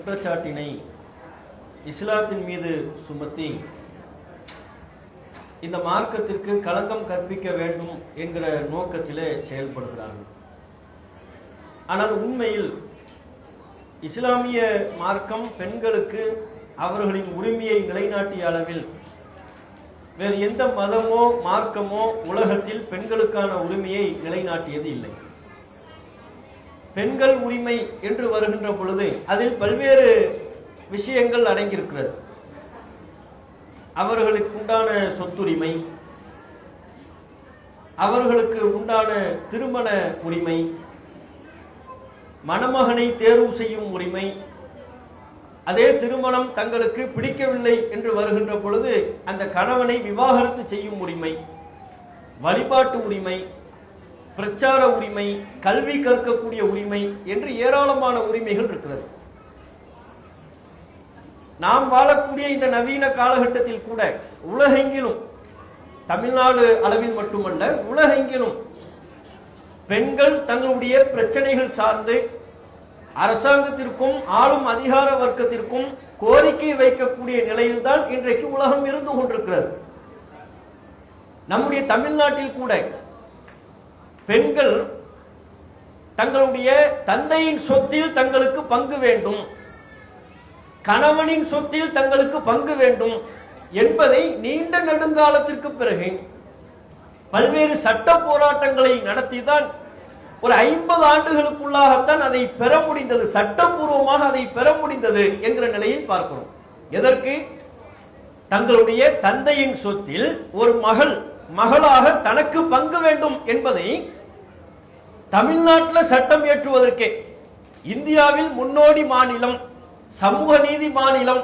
குற்றச்சாட்டினை இஸ்லாத்தின் மீது சுமத்தி இந்த மார்க்கத்திற்கு களங்கம் கற்பிக்க வேண்டும் என்கிற நோக்கத்திலே செயல்படுகிறார்கள். ஆனால் உண்மையில் இஸ்லாமிய மார்க்கம் பெண்களுக்கு அவர்களின் உரிமையை நிலைநாட்டிய அளவில் வேறு எந்த மதமோ மார்க்கமோ உலகத்தில் பெண்களுக்கான உரிமையை நிலைநாட்டியது இல்லை. பெண்கள் உரிமை என்று வருகின்ற பொழுது அதில் பல்வேறு விஷயங்கள் அடங்கியிருக்கிறது. அவர்களுக்கு உண்டான சொத்துரிமை, அவர்களுக்கு உண்டான திருமண உரிமை, மணமகனை தேர்வு செய்யும் உரிமை, அதே திருமணம் தங்களுக்கு பிடிக்கவில்லை என்று வருகின்ற பொழுது அந்த கணவனை விவாகரத்து செய்யும் உரிமை, வழிபாட்டு உரிமை, பிரச்சார உரிமை, கல்வி கற்கக்கூடிய உரிமை என்று ஏராளமான உரிமைகள் இருக்கிறது. நாம் வாழக்கூடிய இந்த நவீன காலகட்டத்தில் கூட உலகெங்கிலும், தமிழ்நாடு அளவில் மட்டுமல்ல உலகெங்கிலும் பெண்கள் தங்களுடைய பிரச்சனைகள் சார்ந்து அரசாங்கத்திற்கும் ஆளும் அதிகார வர்க்கத்திற்கும் கோரிக்கை வைக்கக்கூடிய நிலையில்தான் இன்றைக்கு உலகம் இருந்து கொண்டிருக்கிறது. நம்முடைய தமிழ்நாட்டில் கூட பெண்கள் தங்களுடைய தந்தையின் சொத்தில் தங்களுக்கு பங்கு வேண்டும், கணவனின் சொத்தில் தங்களுக்கு பங்கு வேண்டும் என்பதை நீண்ட நெடுங்காலத்திற்கு பிறகு பல்வேறு சட்ட போராட்டங்களை நடத்திதான் ஒரு 50 ஆண்டுகளுக்குள்ளாகத்தான் அதை பெற முடிந்தது, சட்டபூர்வமாக அதை பெற முடிந்தது என்கிற நிலையை பார்க்கிறோம். எதற்கு? தங்களுடைய தந்தையின் சொத்தில் ஒரு மகளாக தனக்கு பங்கு வேண்டும் என்பதை தமிழ்நாட்டில் சட்டம் இயற்றுவதற்கே இந்தியாவில் முன்னோடி மாநிலம், சமூக நீதி மாநிலம்,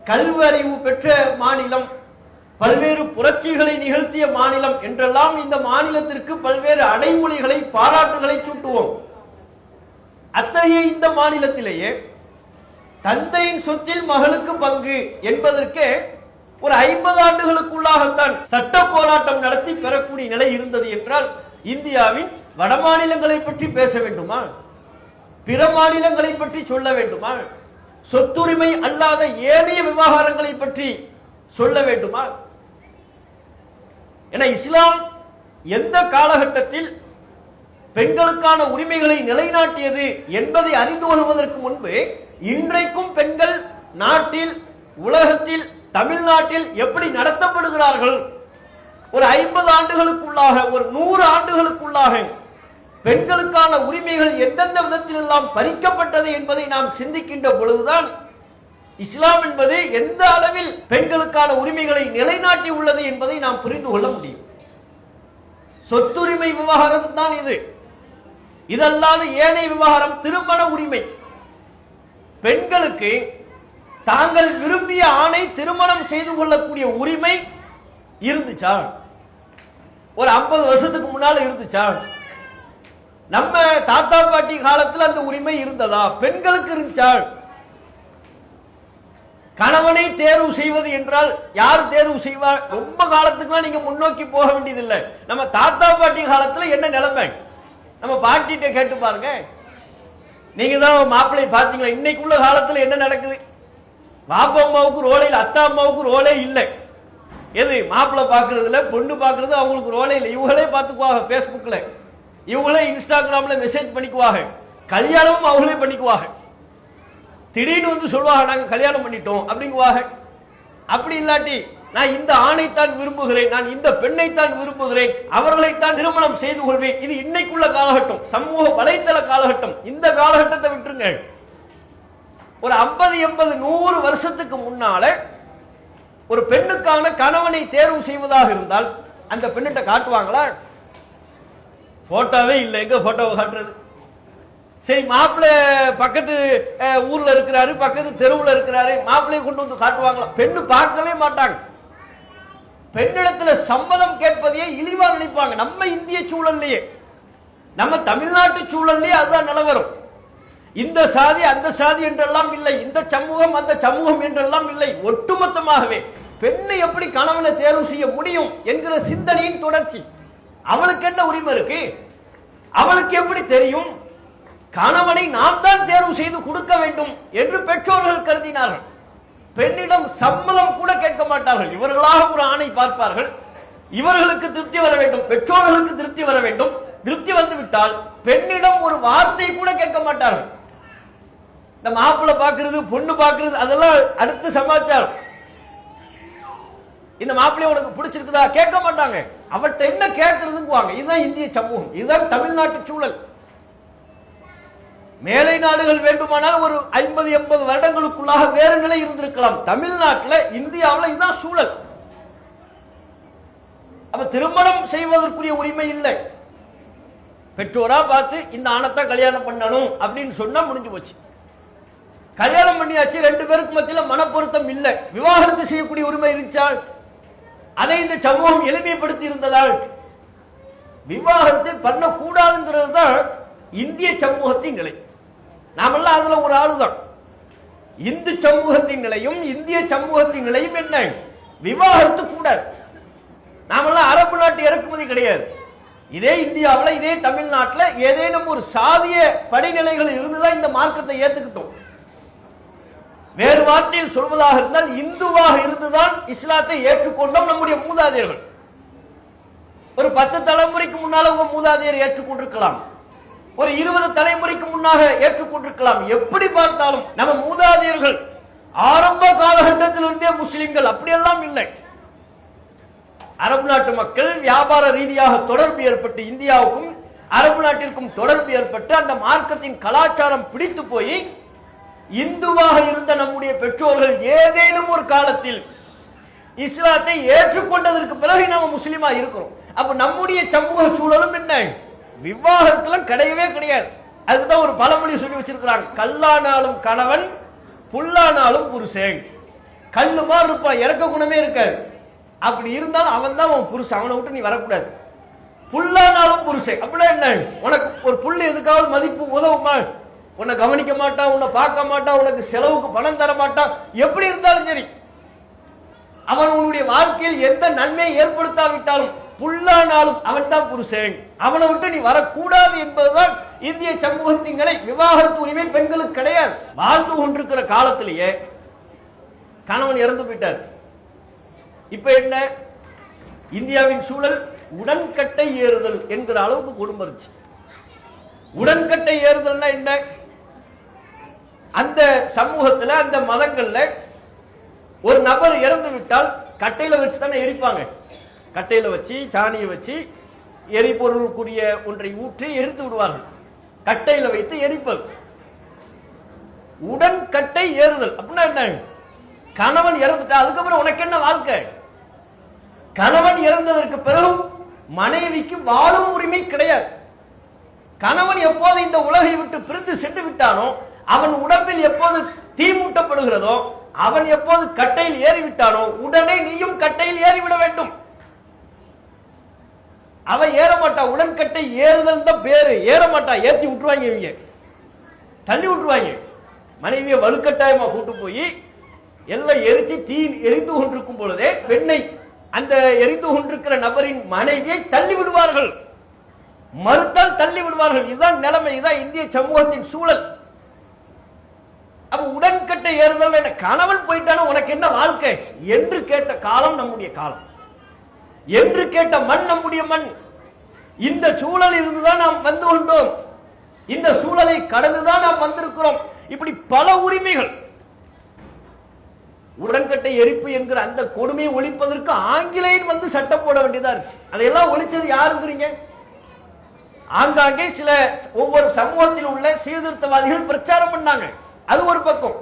கல்வி அறிவு பெற்ற மாநிலம், பல்வேறு புரட்சிகளை நிகழ்த்திய மாநிலம் என்றெல்லாம் இந்த மாநிலத்திற்கு பல்வேறு அடைமொழிகளை பாராட்டுகளை சூட்டுவோம். அத்தகைய இந்த மாநிலத்திலேயே தந்தையின் சொத்தில் மகளுக்கு பங்கு என்பதற்கே ஒரு 50 ஆண்டுகளுக்குள்ளாகத்தான் சட்ட போராட்டம் நடத்தி பெறக்கூடிய நிலை இருந்தது என்றால் இந்தியாவின் வட மாநிலங்களை பற்றி பேச வேண்டுமா? பிற மாநிலங்களை பற்றி சொல்ல வேண்டுமா? சொத்துரிமை அல்லாத ஏனைய விவகாரங்களை பற்றி சொல்ல வேண்டுமா? என இஸ்லாம் எந்த காலகட்டத்தில் பெண்களுக்கான உரிமைகளை நிலைநாட்டியது என்பதை அறிந்து கொள்வதற்கு முன்பு இன்றைக்கும் பெண்கள் நாட்டில், உலகத்தில், தமிழ்நாட்டில் எப்படி நடத்தப்படுகிறார்கள், ஒரு 50 ஆண்டுகளுக்குள்ளாக, ஒரு 100 ஆண்டுகளுக்குள்ளாக பெண்களுக்கான உரிமைகள் எந்தெந்த விதத்தில் எல்லாம் பறிக்கப்பட்டது என்பதை நாம் சிந்திக்கின்ற பொழுதுதான் இஸ்லாம் என்பது எந்த அளவில் பெண்களுக்கான உரிமைகளை நிலைநாட்டி உள்ளது என்பதை நாம் புரிந்து கொள்ள முடியும். சொத்துரிமை விவகாரம் தான் இது. இதல்லாத ஏனைய விவகாரம் திருமண உரிமை. பெண்களுக்கு தாங்கள் விரும்பிய ஆணை திருமணம் செய்து கொள்ளக்கூடிய உரிமை இருந்துச்சா? ஒரு 50 வருஷத்துக்கு முன்னால இருந்துச்சா? நம்ம தாத்தா பாட்டி காலத்தில் அந்த உரிமை இருந்ததா? பெண்களுக்கு இருந்துச்சா? கணவனை தேர்வு செய்வது என்றால் யார் தேர்வு செய்வார்? ரொம்ப காலத்துக்குலாம் நீங்க முன்னோக்கி போக வேண்டியதில்லை. நம்ம தாத்தா பாட்டி காலத்தில் என்ன நிலைமை நம்ம பாட்டிட்ட கேட்டு பாருங்க. நீங்க தான் மாப்பிள்ளை பார்த்தீங்களா? இன்னைக்குள்ள காலத்தில் என்ன நடக்குது? பாப்பா அம்மாவுக்கு ரோலே இல்லை, அத்தா அம்மாவுக்கு ரோலே இல்லை. எது மாப்பிள்ளை பார்க்கறதுல, பொண்ணு பார்க்கறது அவங்களுக்கு ரோலே இல்லை. இவங்களே பார்த்துக்குவாங்க, பேஸ்புக்ல இவங்களே இன்ஸ்டாகிராம்ல மெசேஜ் பண்ணிக்குவாங்க, கல்யாணமும் அவங்களே பண்ணிக்குவாங்க. திடீர்னு வந்து சொல்லுவாங்க நாங்க கல்யாணம் பண்ணிட்டோம் அப்படிங்குவாங்க. அப்படி இல்லாட்டி நான் இந்த ஆணைத்தான் விரும்புகிறேன், நான் இந்த பெண்ணைத்தான் விரும்புகிறேன், அவர்களைத்தான் திருமணம் செய்து கொள்வேன். இது இன்னைக்குள்ள காலகட்டம், சமூக வலைத்தள காலகட்டம். இந்த காலகட்டத்தை விட்டுருங்க. ஒரு 50, 80, 100 வருஷத்துக்கு முன்னால ஒரு பெண்ணுக்கான கணவனை தேர்வு செய்வதாக இருந்தால் அந்த பெண்ணிட்ட காட்டுவாங்களா? போட்டோவே இல்லை. எங்க போட்டோவை காட்டுறது? சரி, மாப்பிள்ளை பக்கத்து ஊர்ல இருக்கிறாரு, பக்கத்து தெருவுல இருக்கிறாரு, மாப்பிள்ளையை கொண்டு வந்து காட்டுவாங்களா? பெண்ணு பார்க்கவே மாட்டாங்க. பெண்ணிடத்துல சம்மதம் கேட்பதையே இழிவா நினைப்பாங்க. நம்ம இந்திய சூழல்லையே, நம்ம தமிழ்நாட்டு சூழல்லையே அதுதான் நிலவரம். இந்த சாதி அந்த சாதி என்றெல்லாம் இல்லை, இந்த சமூகம் அந்த சமூகம் என்றெல்லாம் இல்லை. ஒட்டுமொத்தமாகவே பெண்ணை எப்படி கணவனை தேர்வு செய்ய முடியும் என்கிற சிந்தனையின் தொடர்ச்சி. அவளுக்கு என்ன உரிமை இருக்கு? அவளுக்கு எப்படி தெரியும்? கணவனை நாம் தான் தேர்வு செய்து கொடுக்க வேண்டும் என்று பெற்றோர்கள் கருதினார்கள். பெண்ணிடம் சம்மதம் கூட கேட்க மாட்டார்கள். இவர்களாக ஒரு ஆணை பார்ப்பார்கள். இவர்களுக்கு திருப்தி வர வேண்டும், பெற்றோர்களுக்கு திருப்தி வர வேண்டும். திருப்தி வந்து விட்டால் பெண்ணிடம் ஒரு வார்த்தை கூட கேட்க மாட்டார்கள். இந்த மாப்பிள்ளை பார்க்கிறது, பொண்ணு பார்க்கிறது, அதெல்லாம் அடுத்த சமாச்சாரம். இந்த மாப்பிள்ளைய உனக்கு பிடிச்சிருக்குதா கேட்க மாட்டாங்க. அவர்கிட்ட என்ன கேட்கறதுக்குவாங்க. இதுதான் இந்திய சமூகம், இதுதான் தமிழ்நாட்டு சூழல். மேலை நாடுகள் வேண்டுமானால் ஒரு 50-80 வருடங்களுக்குள்ளாக வேறு நிலை இருந்திருக்கலாம். தமிழ்நாட்டில், இந்தியாவில் இதுதான் சூழல். அப்ப திருமணம் செய்வதற்குரிய உரிமை இல்லை. பெற்றோரா பார்த்து இந்த ஆணத்தை கல்யாணம் பண்ணணும் அப்படின்னு சொன்னா முடிஞ்சு போச்சு. கல்யாணம் பண்ணியாச்சு, 2 பேருக்கு மத்தியில் மனப்பொருத்தம் இல்லை, விவாகரத்து செய்யக்கூடிய உரிமை இருந்துச்சால் அதை இந்த சமூகம் எளிமைப்படுத்தி இருந்ததால் விவாகரத்தை பண்ணக்கூடாதுங்கிறது தான் இந்திய சமூகத்தின் நிலை. நாமெல்லாம் அதுல ஒரு ஆளுதான். இந்து சமூகத்தின் நிலையும் இந்திய சமூகத்தின் நிலையும் என்ன? விவாகரத்து கூடாது. நாமெல்லாம் அரபு நாட்டு இறக்குமதி கிடையாது. இதே இந்தியாவில், இதே தமிழ்நாட்டில் ஏதேனும் ஒரு சாதிய படிநிலைகள் இருந்துதான் இந்த மார்க்கத்தை ஏத்துக்கிட்டோம். வேறு வார்த்தையில் சொல்வதாக இருந்தால் இந்துவாக இருந்துதான் இஸ்லாத்தை ஏற்றுக்கொண்டோம் நம்முடைய மூதாதையர்கள். ஒரு 10 தலைமுறைக்கு முன்னால உங்க மூதாதையர் ஏற்றுக்கொண்டிருக்கலாம், ஒரு 20 தலைமுறைக்கு முன்னாக ஏற்றுக்கொண்டிருக்கலாம். எப்படி பார்த்தாலும் நம்ம மூதாதையர்கள் ஆரம்ப காலகட்டத்திலிருந்தே முஸ்லிம்கள் அப்படியெல்லாம் இல்லை. அரபு நாட்டு மக்கள் வியாபார ரீதியாக தொடர்பு ஏற்பட்டு, இந்தியாவுக்கும் அரபு நாட்டிற்கும் தொடர்பு ஏற்பட்டு அந்த மார்க்கத்தின் கலாச்சாரம் பிடித்து போய் இந்துவாக இருந்த நம்முடைய பெற்றோர்கள் ஏதேனும் ஒரு காலத்தில் இஸ்லாத்தை ஏற்றுக்கொண்டதற்கு பிறகு நம்ம முஸ்லிமா இருக்கிறோம். அப்ப நம்முடைய சமூக சூழலும் என்ன? விவாகரத்துல கிடையவே கிடையாது. அதுதான் ஒரு பழமொழி சொல்லி வச்சிருக்கிறாங்க, கல்லானாலும் கணவன், புல்லானாலும் புருஷன். கல்லு மாதிரி இருப்பான், இறக்க குணமே இருக்காது. அப்படி இருந்தாலும் அவன் தான் உன் புருஷன், அவனை விட்டு நீ வரக்கூடாது. புல்லானாலும் புருஷன் அப்படின்னா என்ன? உனக்கு ஒரு புல்லு எதுக்காவது மதிப்பு உதவுமா? உன்னை கவனிக்க மாட்டான், உன்னை பார்க்க மாட்டான், உனக்கு செலவுக்கு பணம் தர மாட்டான். எப்படி இருந்தாலும் சரி, அவன் உன்னுடைய வாழ்க்கையில் எந்த நன்மையை ஏற்படுத்தாவிட்டாலும் புல்லானாலும் அவன் தான் புருஷன், அவனை விட்டு நீ வரக்கூடாது என்பதுதான் இந்திய சமூகத்தின் நிலை. விவாகரத்து உரிமை பெண்களுக்கு கிடையாது. வாழ்ந்து கொண்டிருக்கிற காலத்திலேயே கணவன் இறந்து போயிட்டார். இப்ப என்ன? இந்தியாவின் சூழல் உடன்கட்டை ஏறுதல் என்கிற அளவுக்கு கொடுமருச்சு. உடன்கட்டை ஏறுதல்னா என்ன? அந்த சமூகத்துல, அந்த மதங்கள்ல ஒரு நபர் இறந்து விட்டால் கட்டையில வச்சு தானே எரிப்பாங்க. கட்டையில வச்சு, சாணியை வச்சு, எரிபொருளுக்குரிய ஒன்றை ஊற்றி எரித்து விடுவார்கள். கட்டையில வைத்து எரிப்பது உடன்கட்டை ஏறுதல். அப்படின்னா என்ன? கணவன் இறந்துட்டா அதுக்கப்புறம் உனக்கு என்ன வாழ்க்கை? கணவன் இறந்ததற்கு பிறகு மனைவிக்கு வாழும் உரிமை கிடையாது. கணவன் எப்போது இந்த உலகை விட்டு பிரிந்து சென்று விட்டானோ, அவன் உடம்பில் எப்போது தீ மூட்டப்படுகிறதோ, அவன் எப்போது கட்டையில் ஏறிவிட்டானோ உடனே நீயும் கட்டையில் ஏறிவிட வேண்டும். அவன் ஏறமாட்டா. உடன்கட்டை ஏறுதல் தான் பேரு. ஏறமாட்டா, ஏற்றி விட்டுருவாங்க, இவங்க தள்ளி விட்டுருவாங்க. மனைவியை வலுக்கட்டாயமா கூட்டு போய் எல்லாம் எரிச்சு தீ எரிந்து கொண்டிருக்கும் பொழுதே பெண்ணை, அந்த எரிந்து கொண்டிருக்கிற நபரின் மனைவியை தள்ளி விடுவார்கள். மறுத்தால் தள்ளி விடுவார்கள். இதுதான் நிலைமை, இதுதான் இந்திய சமூகத்தின் சூழல். அப்ப உடன்கட்டை ஏறுதல் என்ன? கணவன் போயிட்டான உனக்கு என்ன வாழ்க்கை என்று கேட்ட காலம் நம்முடைய காலம், என்று கேட்ட மண் நம்முடைய மண். இந்த சூழலில் இருந்துதான் நாம் வந்து கொண்டோம். இந்த சூழலை கடந்துதான் நாம் வந்திருக்கிறோம். இப்படி பல உரிமைகள். உடன்கட்டை எரிப்பு என்கிற அந்த கொடுமையை ஒழிப்பதற்கு ஆங்கிலேயன் வந்து சட்டம் போட வேண்டியதா இருந்துச்சு. அதையெல்லாம் ஒழிச்சது யாருங்கிறீங்க? ஆங்காங்கே சில ஒவ்வொரு சமூகத்தில் உள்ள சீர்திருத்தவாதிகள் பிரச்சாரம் பண்ணாங்க. அது ஒரு பக்கம்.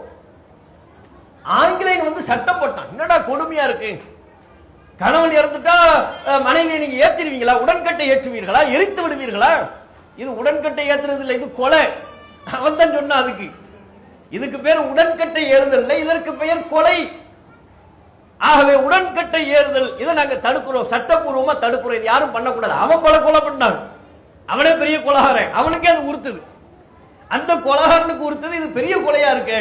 ஆங்கிலேயன் வந்து சட்டம் போட்டான். என்னடா கொடுமையா இருக்கு, கணவன் இறந்துட்டா மனைவியை நீங்க ஏத்திடுவீங்களா? உடன்கட்டை ஏற்றுவீர்களா? எரித்து விடுவீர்களா? இது உடன்கட்டை ஏத்துறது இல்லை, இது கொலை. அவன் தான் சொன்னா அதுக்கு. இதுக்கு பேர் உடன்கட்டை ஏறுதல் இல்லை, இதற்கு பெயர் கொலை. ஆகவே உடன்கட்டை ஏறுதல் இதை நாங்க தடுக்கிறோம், சட்டப்பூர்வமா தடுக்கிறோம். இது யாரும் பண்ணக்கூடாது. அவன் கொலை பண்ணான், அவனே பெரிய கொலகாரன், அவனுக்கே அது உறுத்துது. அந்த கொலகாரனுக்கு உறுத்தது இது பெரிய கொலையா இருக்கு,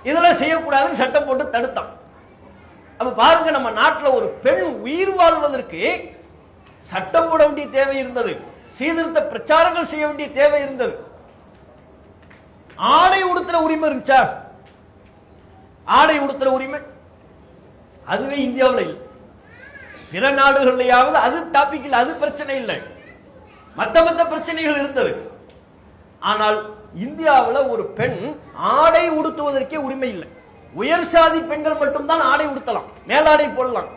இதெல்லாம் செய்யக்கூடாதுன்னு சட்டம் போட்டு தடுத்தான். அப்ப பாருங்க, நம்ம நாட்டில் ஒரு பெண் உயிர் வாழ்வதற்கு சட்டம் போட வேண்டிய தேவை இருந்தது, சீர்திருத்த பிரச்சாரங்கள் செய்ய வேண்டிய தேவை இருந்தது. ஆடை உடுத்துற உரிமை இருந்துச்சா? ஆடை உடுத்துற உரிமை அதுவே இந்தியாவில் இல்லை. பிற நாடுகள்லையாவது அது டாபிக் இல்லை, அது பிரச்சனை இல்லை, மத்த பிரச்சனைகள் இருந்தது. ஆனால் இந்தியாவில் ஒரு பெண் ஆடை உடுத்துவதற்கே உரிமை இல்லை. உயர் சாதி பெண்கள் மட்டும்தான் ஆடை உடுத்தலாம், மேலாடை போடலாம்.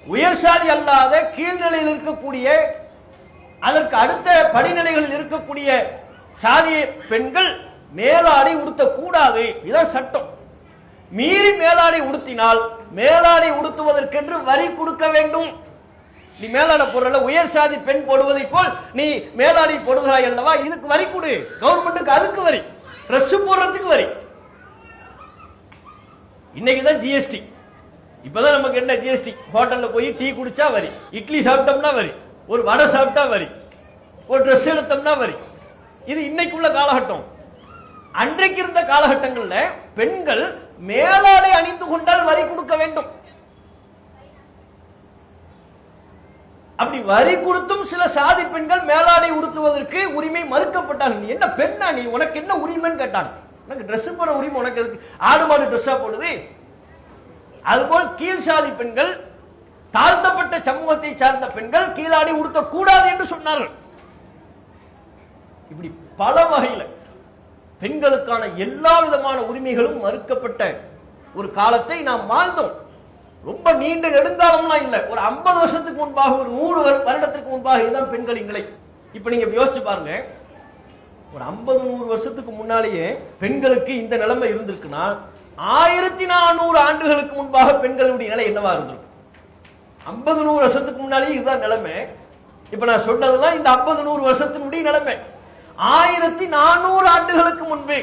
உயர் சாதி அல்லாத கீழ்நிலையில் இருக்கக்கூடிய, அதற்கு அடுத்த படிநிலைகளில் இருக்கக்கூடிய சாதிய பெண்கள் மேலாடை உடுத்தக்கூடாது. இதான் சட்டம். மீறி மேலாடை உடுத்தினால் மேலாடை உடுத்துவதற்கென்று வரி கொடுக்க வேண்டும். நீ மேலாடை போடுற உயர் சாதி பெண் போடுவதை போல் நீ மேலாடை போடுகிறாய் அல்லவா, இதுக்கு வரி கொடு. கவர்மெண்ட்டுக்கு அதுக்கு வரி, ட்ரெஸ் போடுறதுக்கு வரி. இன்னைக்குதான் ஜிஎஸ்டி. இப்பதான் நமக்கு என்ன ஜிஎஸ்டி? ஹோட்டல்ல போய் டீ குடிச்சா வரி, இட்லி சாப்பிட்டோம்னா வரி, ஒரு வடை சாப்பிட்டா வரி, ஒரு ட்ரெஸ் எடுத்தோம்னா வரி. இது இன்னைக்குள்ள காலகட்டம். அன்றைக்கு இருந்த காலகட்டங்கள்ல பெண்கள் மேலாடை அணிந்து கொண்டால் வரி கொடுக்க வேண்டும். அப்படி வரி கொடுத்தும் சில சாதி பெண்கள் மேலாடை உடுத்துவதற்கு உரிமை மறுக்கப்பட்டாங்க. நீ என்ன பெண்ணா, நீ உனக்கு என்ன உரிமைன்னு கேட்டாங்க. உனக்கு ட்ரெஸ் போற உரிமை உனக்கு எதுக்கு? ஆடு மாடு ட்ரெஸ்ஸா போடுது. அதுபோல் கீழ் சாதி பெண்கள், தாழ்த்தப்பட்ட சமூகத்தை சார்ந்த பெண்கள் கீழாடை உடுத்த கூடாது என்று சொன்னார்கள். இப்படி பல வகையில் பெண்களுக்கான எல்லா விதமான உரிமைகளும் மறுக்கப்பட்ட ஒரு காலத்தை நாம் வாழ்ந்தோம். ரொம்ப நீண்ட நெடுங்காலம்லாம் இல்லை, ஒரு 50 வருஷத்துக்கு முன்பாக, ஒரு 100 வருடத்திற்கு முன்பாக இதுதான் பெண்களின் நிலை. இப்ப நீங்க யோசிச்சு பாருங்க, ஒரு 50-100 வருஷத்துக்கு முன்னாலேயே பெண்களுக்கு இந்த நிலைமை இருந்திருக்குன்னா 1400 ஆண்டுகளுக்கு முன்பாக பெண்களுடைய நிலை என்னவா இருந்திருக்கும்? 50-100 வருஷத்துக்கு முன்னாலேயே இதுதான் நிலைமை. இப்ப நான் சொன்னதெல்லாம் இந்த 50-100 வருஷத்தினுடைய நிலைமை. 1400 ஆண்டுகளுக்கு முன்பே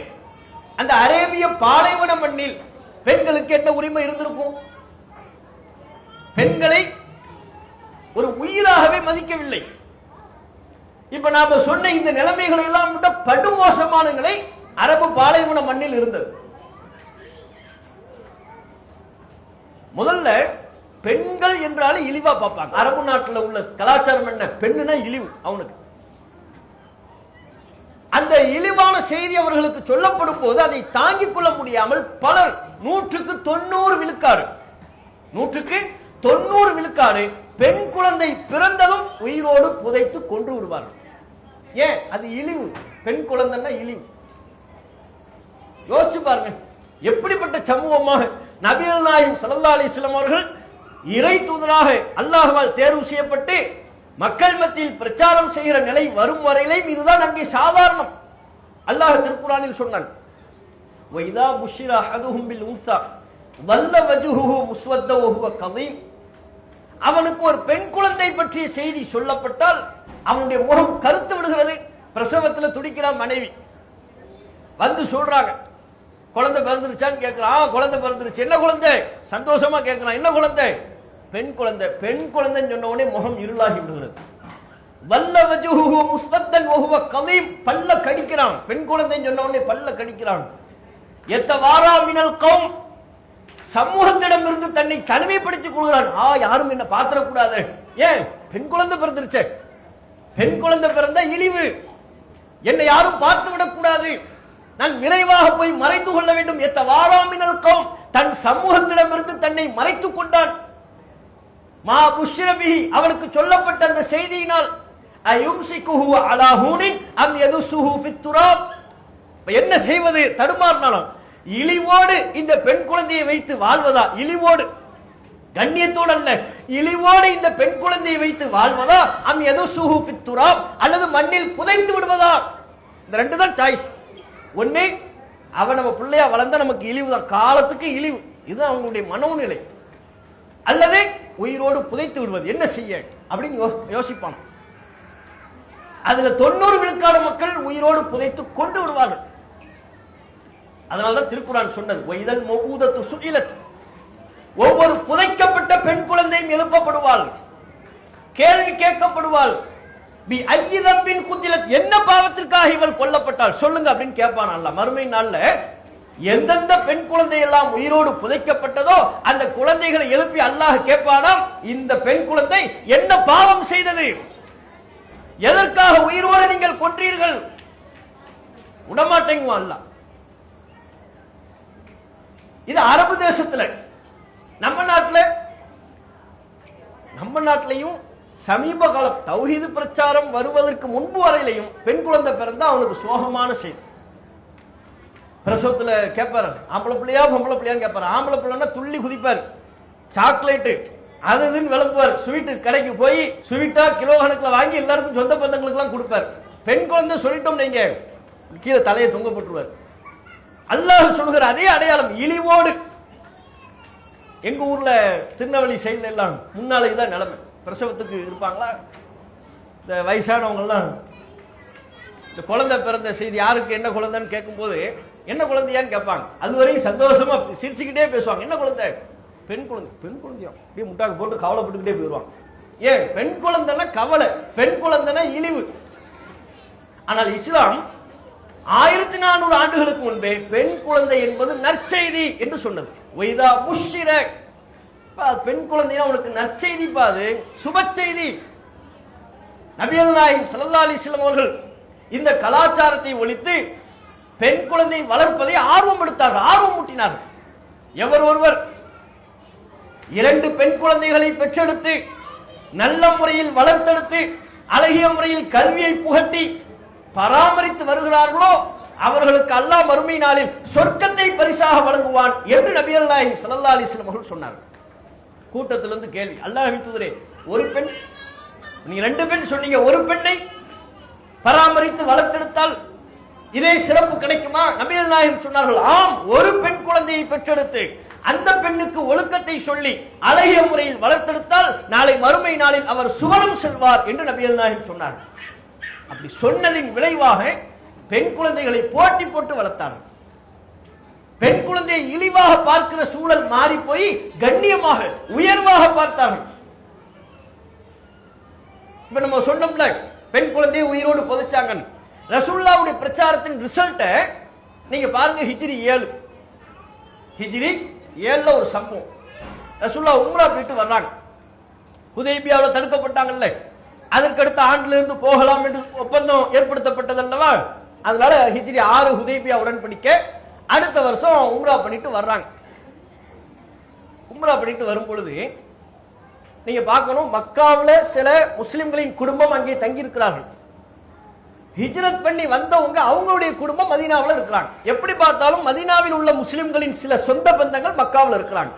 அந்த அரேபிய பாலைவன மண்ணில் பெண்களுக்கு என்ன உரிமை இருந்திருக்கும்? பெண்களை ஒரு உயிராகவே மதிக்கவில்லை. இப்ப நாம சொன்ன இந்த நிலைமைகளை எல்லாம் விட படுமோசமான நிலை அரபு பாலைவன மண்ணில் இருந்தது. முதல்ல பெண்கள் என்றாலே இழிவா பார்ப்பாங்க. அரபு நாட்டில் உள்ள கலாச்சாரம் என்ன? பெண்ணுனா இழிவு அவனுக்கு. அந்த இழிவான செய்தி அவர்களுக்கு சொல்லப்படும் போது அதை தாங்கிக் கொள்ள முடியாமல் பலர் 100% விழுக்காடு பெண் குழந்தை பிறந்ததும் உயிரோடு புதைத்து கொன்று விடுவார்கள். ஏன்? அது இழிவு. பெண் குழந்தைன்னா இழிவு. யோசிச்சு பாருங்க, எப்படிப்பட்ட சமூகமாக நபிகள் நாயகம் ஸல்லல்லாஹு அலைஹி வஸல்லம் அவர்கள் இறை தூதராக அல்லாஹ்வால் தேர்வு செய்யப்பட்டு மக்கள் மத்தியில் பிரச்சாரம் செய்கிற நிலை வரும் வரையிலும் இதுதான் அங்கே சாதாரணம். அல்லாஹ் திருக்குர்ஆனில் சொன்னான், வைதா புஷ்ஷிர அஹதுஹும் பில் உன்ஸா வல்ல வஜ்ஹுஹு முஸ்வத்த வஹுவ கதீம். அவனுக்கு ஒரு பெண் குழந்தை பற்றிய செய்தி சொல்லப்பட்டால் அவனுடைய முகம் கருத்து விடுகிறது. பிரசவத்தில் துடிக்கிறான் மனைவி. வந்து சொல்றாங்க, குழந்தை பிறந்துருச்சான்னு கேட்கிறான். குழந்தை பிறந்துருச்சு. என்ன குழந்தை? சந்தோஷமா கேட்கிறான். என்ன குழந்தை? பெண் குழந்தை. பெண் குழந்தைன்னு சொன்ன உடனே முகம் இருளாகி விடுகிறது. வல்ல வஜ்ஹுஹு முஸ்வத்தன் வஹுவ கதீம். பல்ல கடிக்கிறான். பெண் குழந்தைன்னு சொன்ன உடனே பல்ல கடிக்கிறான். யத்தவாரா மினல் கௌம். சமூகத்திடம் இருந்து தன்னை தனிமைப்படுத்திக் கொள்கிறான். யாரும் என்ன பாத்திரக்கூடாது. ஏன்? பெண் குழந்தை பிறந்துருச்சு. பெண் குழந்தை பிறந்த இழிவு, என்னை யாரும் பார்த்து விடக்கூடாது, நான் விரைவாக போய் மறைந்து கொள்ள வேண்டும். யத்தவாரா மினல் கௌம். தன் சமூகத்திடம் இருந்து தன்னை மறைத்துக் கொண்டான். மா புஷ்ஷிர பிஹி. அவனுக்கு சொல்லப்பட்ட அந்த செய்தியினால் அயும்சிகுஹு அலா ஹூனின் அம் யதுசுஹு ஃபித் துராப். என்ன செய்வது? தடுமாறினாலும் இழிவோடு இந்த பெண் குழந்தையை வைத்து வாழ்வதா? இழிவோடு, கண்ணியத்தோடு அல்ல, இழிவோடு இந்த பெண் குழந்தையை வைத்து வாழ்வதா? அம் யதுசுஹு ஃபித் துராப். அல்லது மண்ணில் புதைத்து விடுவதா? இந்த ரெண்டு தான் சாய்ஸ். ஒண்ணே அவன் நம்ம பிள்ளையா வளர்ந்தா நமக்கு இழிவு தான், காலத்துக்கு இழிவு, இது அவங்களுடைய மனோநிலை. அல்லது உயிரோடு புதைத்து விடுவது. என்ன செய்ய அப்படின்னு யோசிப்பான். அதுல 90 விழுக்காடு மக்கள் உயிரோடு புதைத்து கொண்டு விடுவார்கள். அதனால்தான் திருக்குர்ஆன் சொன்னது, வைதல் மௌஊதத்து சுஇலத். ஒவ்வொரு புதைக்கப்பட்ட பெண் குழந்தையும் எழுப்பப்படுவாள், கேள்வி கேட்கப்படுவாள். பி ஐயி தம்பின் குத்திலத். என்ன பாவத்திற்காக இவள் கொல்லப்பட்டாள் சொல்லுங்க அப்படின்னு கேட்பான் அல்லாஹ். மறுமை நாள்ல எந்தெந்த பெண் குழந்தை எல்லாம் உயிரோடு புதைக்கப்பட்டதோ அந்த குழந்தைகளை எழுப்பி அல்லாஹ் கேட்பானாம், இந்த பெண் குழந்தை என்ன பாவம் செய்தது, எதற்காக உயிரோடு நீங்கள் கொன்றீர்கள்? விடமாட்டேங்குவான் அல்லாஹ். இது அரபு தேசத்துல. நம்ம நாட்டிலையும் சமீப காலம் தௌஹீது பிரச்சாரம் வருவதற்கு முன்பு வரையிலையும் பெண் குழந்தை பிறந்தா அவனுக்கு சோகமான செய்தி. பிரசவத்துல கேட்பாரு, ஆம்பளை பிள்ளையா பொம்பளை பிள்ளையான்னு கேட்பாரு. ஆம்பளை பிள்ளைன்னா துள்ளி குதிப்பாரு, சாக்லேட்டு அது இதுன்னு விளம்புவார். ஸ்வீட்டு கடைக்கு போய் ஸ்வீட்டா கிலோ கணக்கில் வாங்கி எல்லாருக்கும் சொந்த பந்தங்களுக்கு எல்லாம் கொடுப்பார். பெண் குழந்தை சொல்லிட்டோம் நீங்க கீழே தலையை தொங்க போட்டுருவார். அல்லாஹ் சொல்கிற அதே அடையாளம் இழிவோடு. எங்க ஊர்ல திருநெல்வேலி சைடுல எல்லாம் முன்னாலே தான் நிலைமை. பிரசவத்துக்கு இருப்பாங்களா இந்த வயசானவங்க எல்லாம், இந்த குழந்தை பிறந்த செய்தி யாருக்கு என்ன குழந்தைன்னு கேட்கும் போது என்ன குழந்தையான்னு கேட்பாங்க. அதுவரையும் சந்தோஷமா சிரிச்சுக்கிட்டே பேசுவாங்க. என்ன குழந்தை? பெண் குழந்தை. பெண் குழந்தையா? அப்படியே முட்டாக்கு போட்டு கவலைப்பட்டுக்கிட்டே போயிடுவாங்க. ஏன்? பெண் குழந்தைன்னா கவலை, பெண் குழந்தைன்னா இழிவு. ஆனால் இஸ்லாம் 1400 ஆண்டுகளுக்கு முன்பே பெண் குழந்தை என்பது நற்செய்தி என்று சொன்னது. வைதா புஷ்ஷிர, பெண் குழந்தையா உனக்கு நற்செய்தி, பாது சுப செய்தி. நபிகள் நாயகம் ஸல்லல்லாஹு அலைஹி வஸல்லம் அவர்கள் இந்த கலாச்சாரத்தை ஒழித்து பெண் குழந்தை வளர்ப்பதை ஆர்வம் எடுத்தார்கள், ஆர்வம் ஊட்டினார்கள். எவர் ஒருவர் 2 பெண் குழந்தைகளை பெற்றெடுத்து நல்ல முறையில் வளர்த்தெடுத்து அழகிய முறையில் கல்வியை புகட்டி பராமரித்து வருகிறார்களோ அவர்களுக்கு அல்லாஹ் மறுமை நாளில் சொர்க்கத்தை பரிசாக வழங்குவான் என்று நபிகள் நாயகம் ஸல்லல்லாஹு அலைஹி வஸல்லம் அவர்கள் சொன்னார்கள். கூட்டத்திலிருந்து கேள்வி, அல்லாஹ்வின் தூதரே, ஒரு பெண், நீங்க 2 பெண் சொன்னீங்க, ஒரு பெண்ணை பராமரித்து வளர்த்தெடுத்தால் இதே சிறப்பு கிடைக்குமா? நபிகள் நாயகம் சொன்னார்கள், ஆம். ஒரு பெண் குழந்தையை பெற்றெடுத்து அந்த பெண்ணுக்கு ஒழுக்கத்தை சொல்லி அழகிய முறையில் வளர்த்தெடுத்தால் நாளை மறுமை நாளில் அவர் சுவனம் செல்வார் என்று நபிகள் நாயகம் சொன்னார்கள். அப்படி சொன்னதின் விளைவாக பெண் குழந்தைகளை போட்டி போட்டு வளர்த்தார்கள். பெண் குழந்தையை இழிவாக பார்க்கிற சூழல் மாறி போய் கண்ணியமாக உயர்வாக பார்த்தார்கள். இப்ப நம்ம சொன்னோம்ல, பெண் குழந்தையை உயிரோடு புதைச்சாங்க. ரசூலுல்லாஹ்வுடைய பிரச்சாரத்தின் ரிசல்ட்ட நீங்க பாருங்க. ஹிஜ்ரி 7 ஒரு சம்பவம். ரசூலுல்லாஹ் உம்ரா போயிட்டு வர்றாங்க. ஹுதைபியாவில் தடுக்கப்பட்டாங்கல்ல, அதற்கு அடுத்த ஆண்டுல இருந்து போகலாம் என்று ஒப்பந்தம் ஏற்படுத்தப்பட்டதல்லவா. அதனால ஹிஜ்ரி 6 ஹுதைபியா உடன்படிக்கை, அடுத்த வருஷம் உம்ரா பண்ணிட்டு வர்றாங்க. உம்ரா பண்ணிட்டு வரும் பொழுது நீங்க பார்க்கணும், மக்காவில் சில முஸ்லிம்களின் குடும்பம் அங்கே தங்கி இருக்கிறார்கள். ஹிஜ்ரத் பண்ணி வந்தவங்க அவங்களுடைய குடும்பம் மதீனாவில் இருக்கிறாங்க. எப்படி பார்த்தாலும் மதீனாவில் உள்ள முஸ்லிம்களின் சில சொந்த பந்தங்கள் மக்காவில் இருக்கிறாங்க.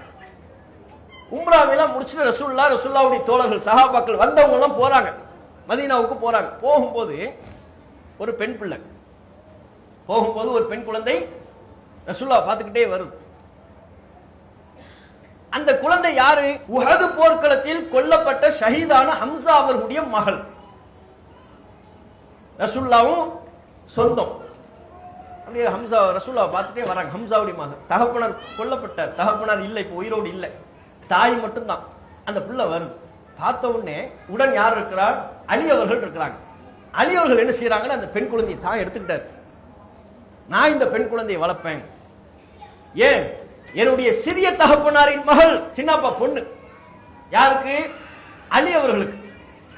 உம்ராவெல்லாம் முடிச்சுட்டு ரசூலுல்லாஹ்வுடைய தோழர்கள் சஹாபாக்கள் வந்தவங்க எல்லாம் போறாங்க, மதீனாவுக்கு போறாங்க. போகும்போது ஒரு பெண் பிள்ளை, போகும்போது ஒரு பெண் குழந்தை ரசூலுல்லாஹ் பார்த்துக்கிட்டே வருது. அந்த குழந்தை யாரு? உஹது போர்க்களத்தில் கொல்லப்பட்ட ஷஹீதான ஹம்சா அவர்களுடைய மகள். ரசூலுல்லாஹ்வும் சொந்தம். அப்படியே ஹம்சா ரசூலுல்லாஹ் பார்த்துட்டே வராங்க. ஹம்சாவுடைய மகள், தகப்பனார் கொல்லப்பட்டார், தகப்பனார் இல்லை, இப்போ உயிரோடு இல்லை, தாய் மட்டும்தான். அந்த பிள்ளை வருது. பார்த்த உடனே உடன் யார் இருக்கிறார்? அலி அவர்கள் இருக்கிறாங்க. அலி அவர்கள் என்ன செய்யறாங்கன்னு அந்த பெண் குழந்தையை தான் எடுத்துக்கிட்டார். நான் இந்த பெண் குழந்தையை வளர்ப்பேன். ஏன்? என்னுடைய சிறிய தகப்பனாரின் மகள், சின்னப்பா பொண்ணு. யாருக்கு? அலி அவர்களுக்கு.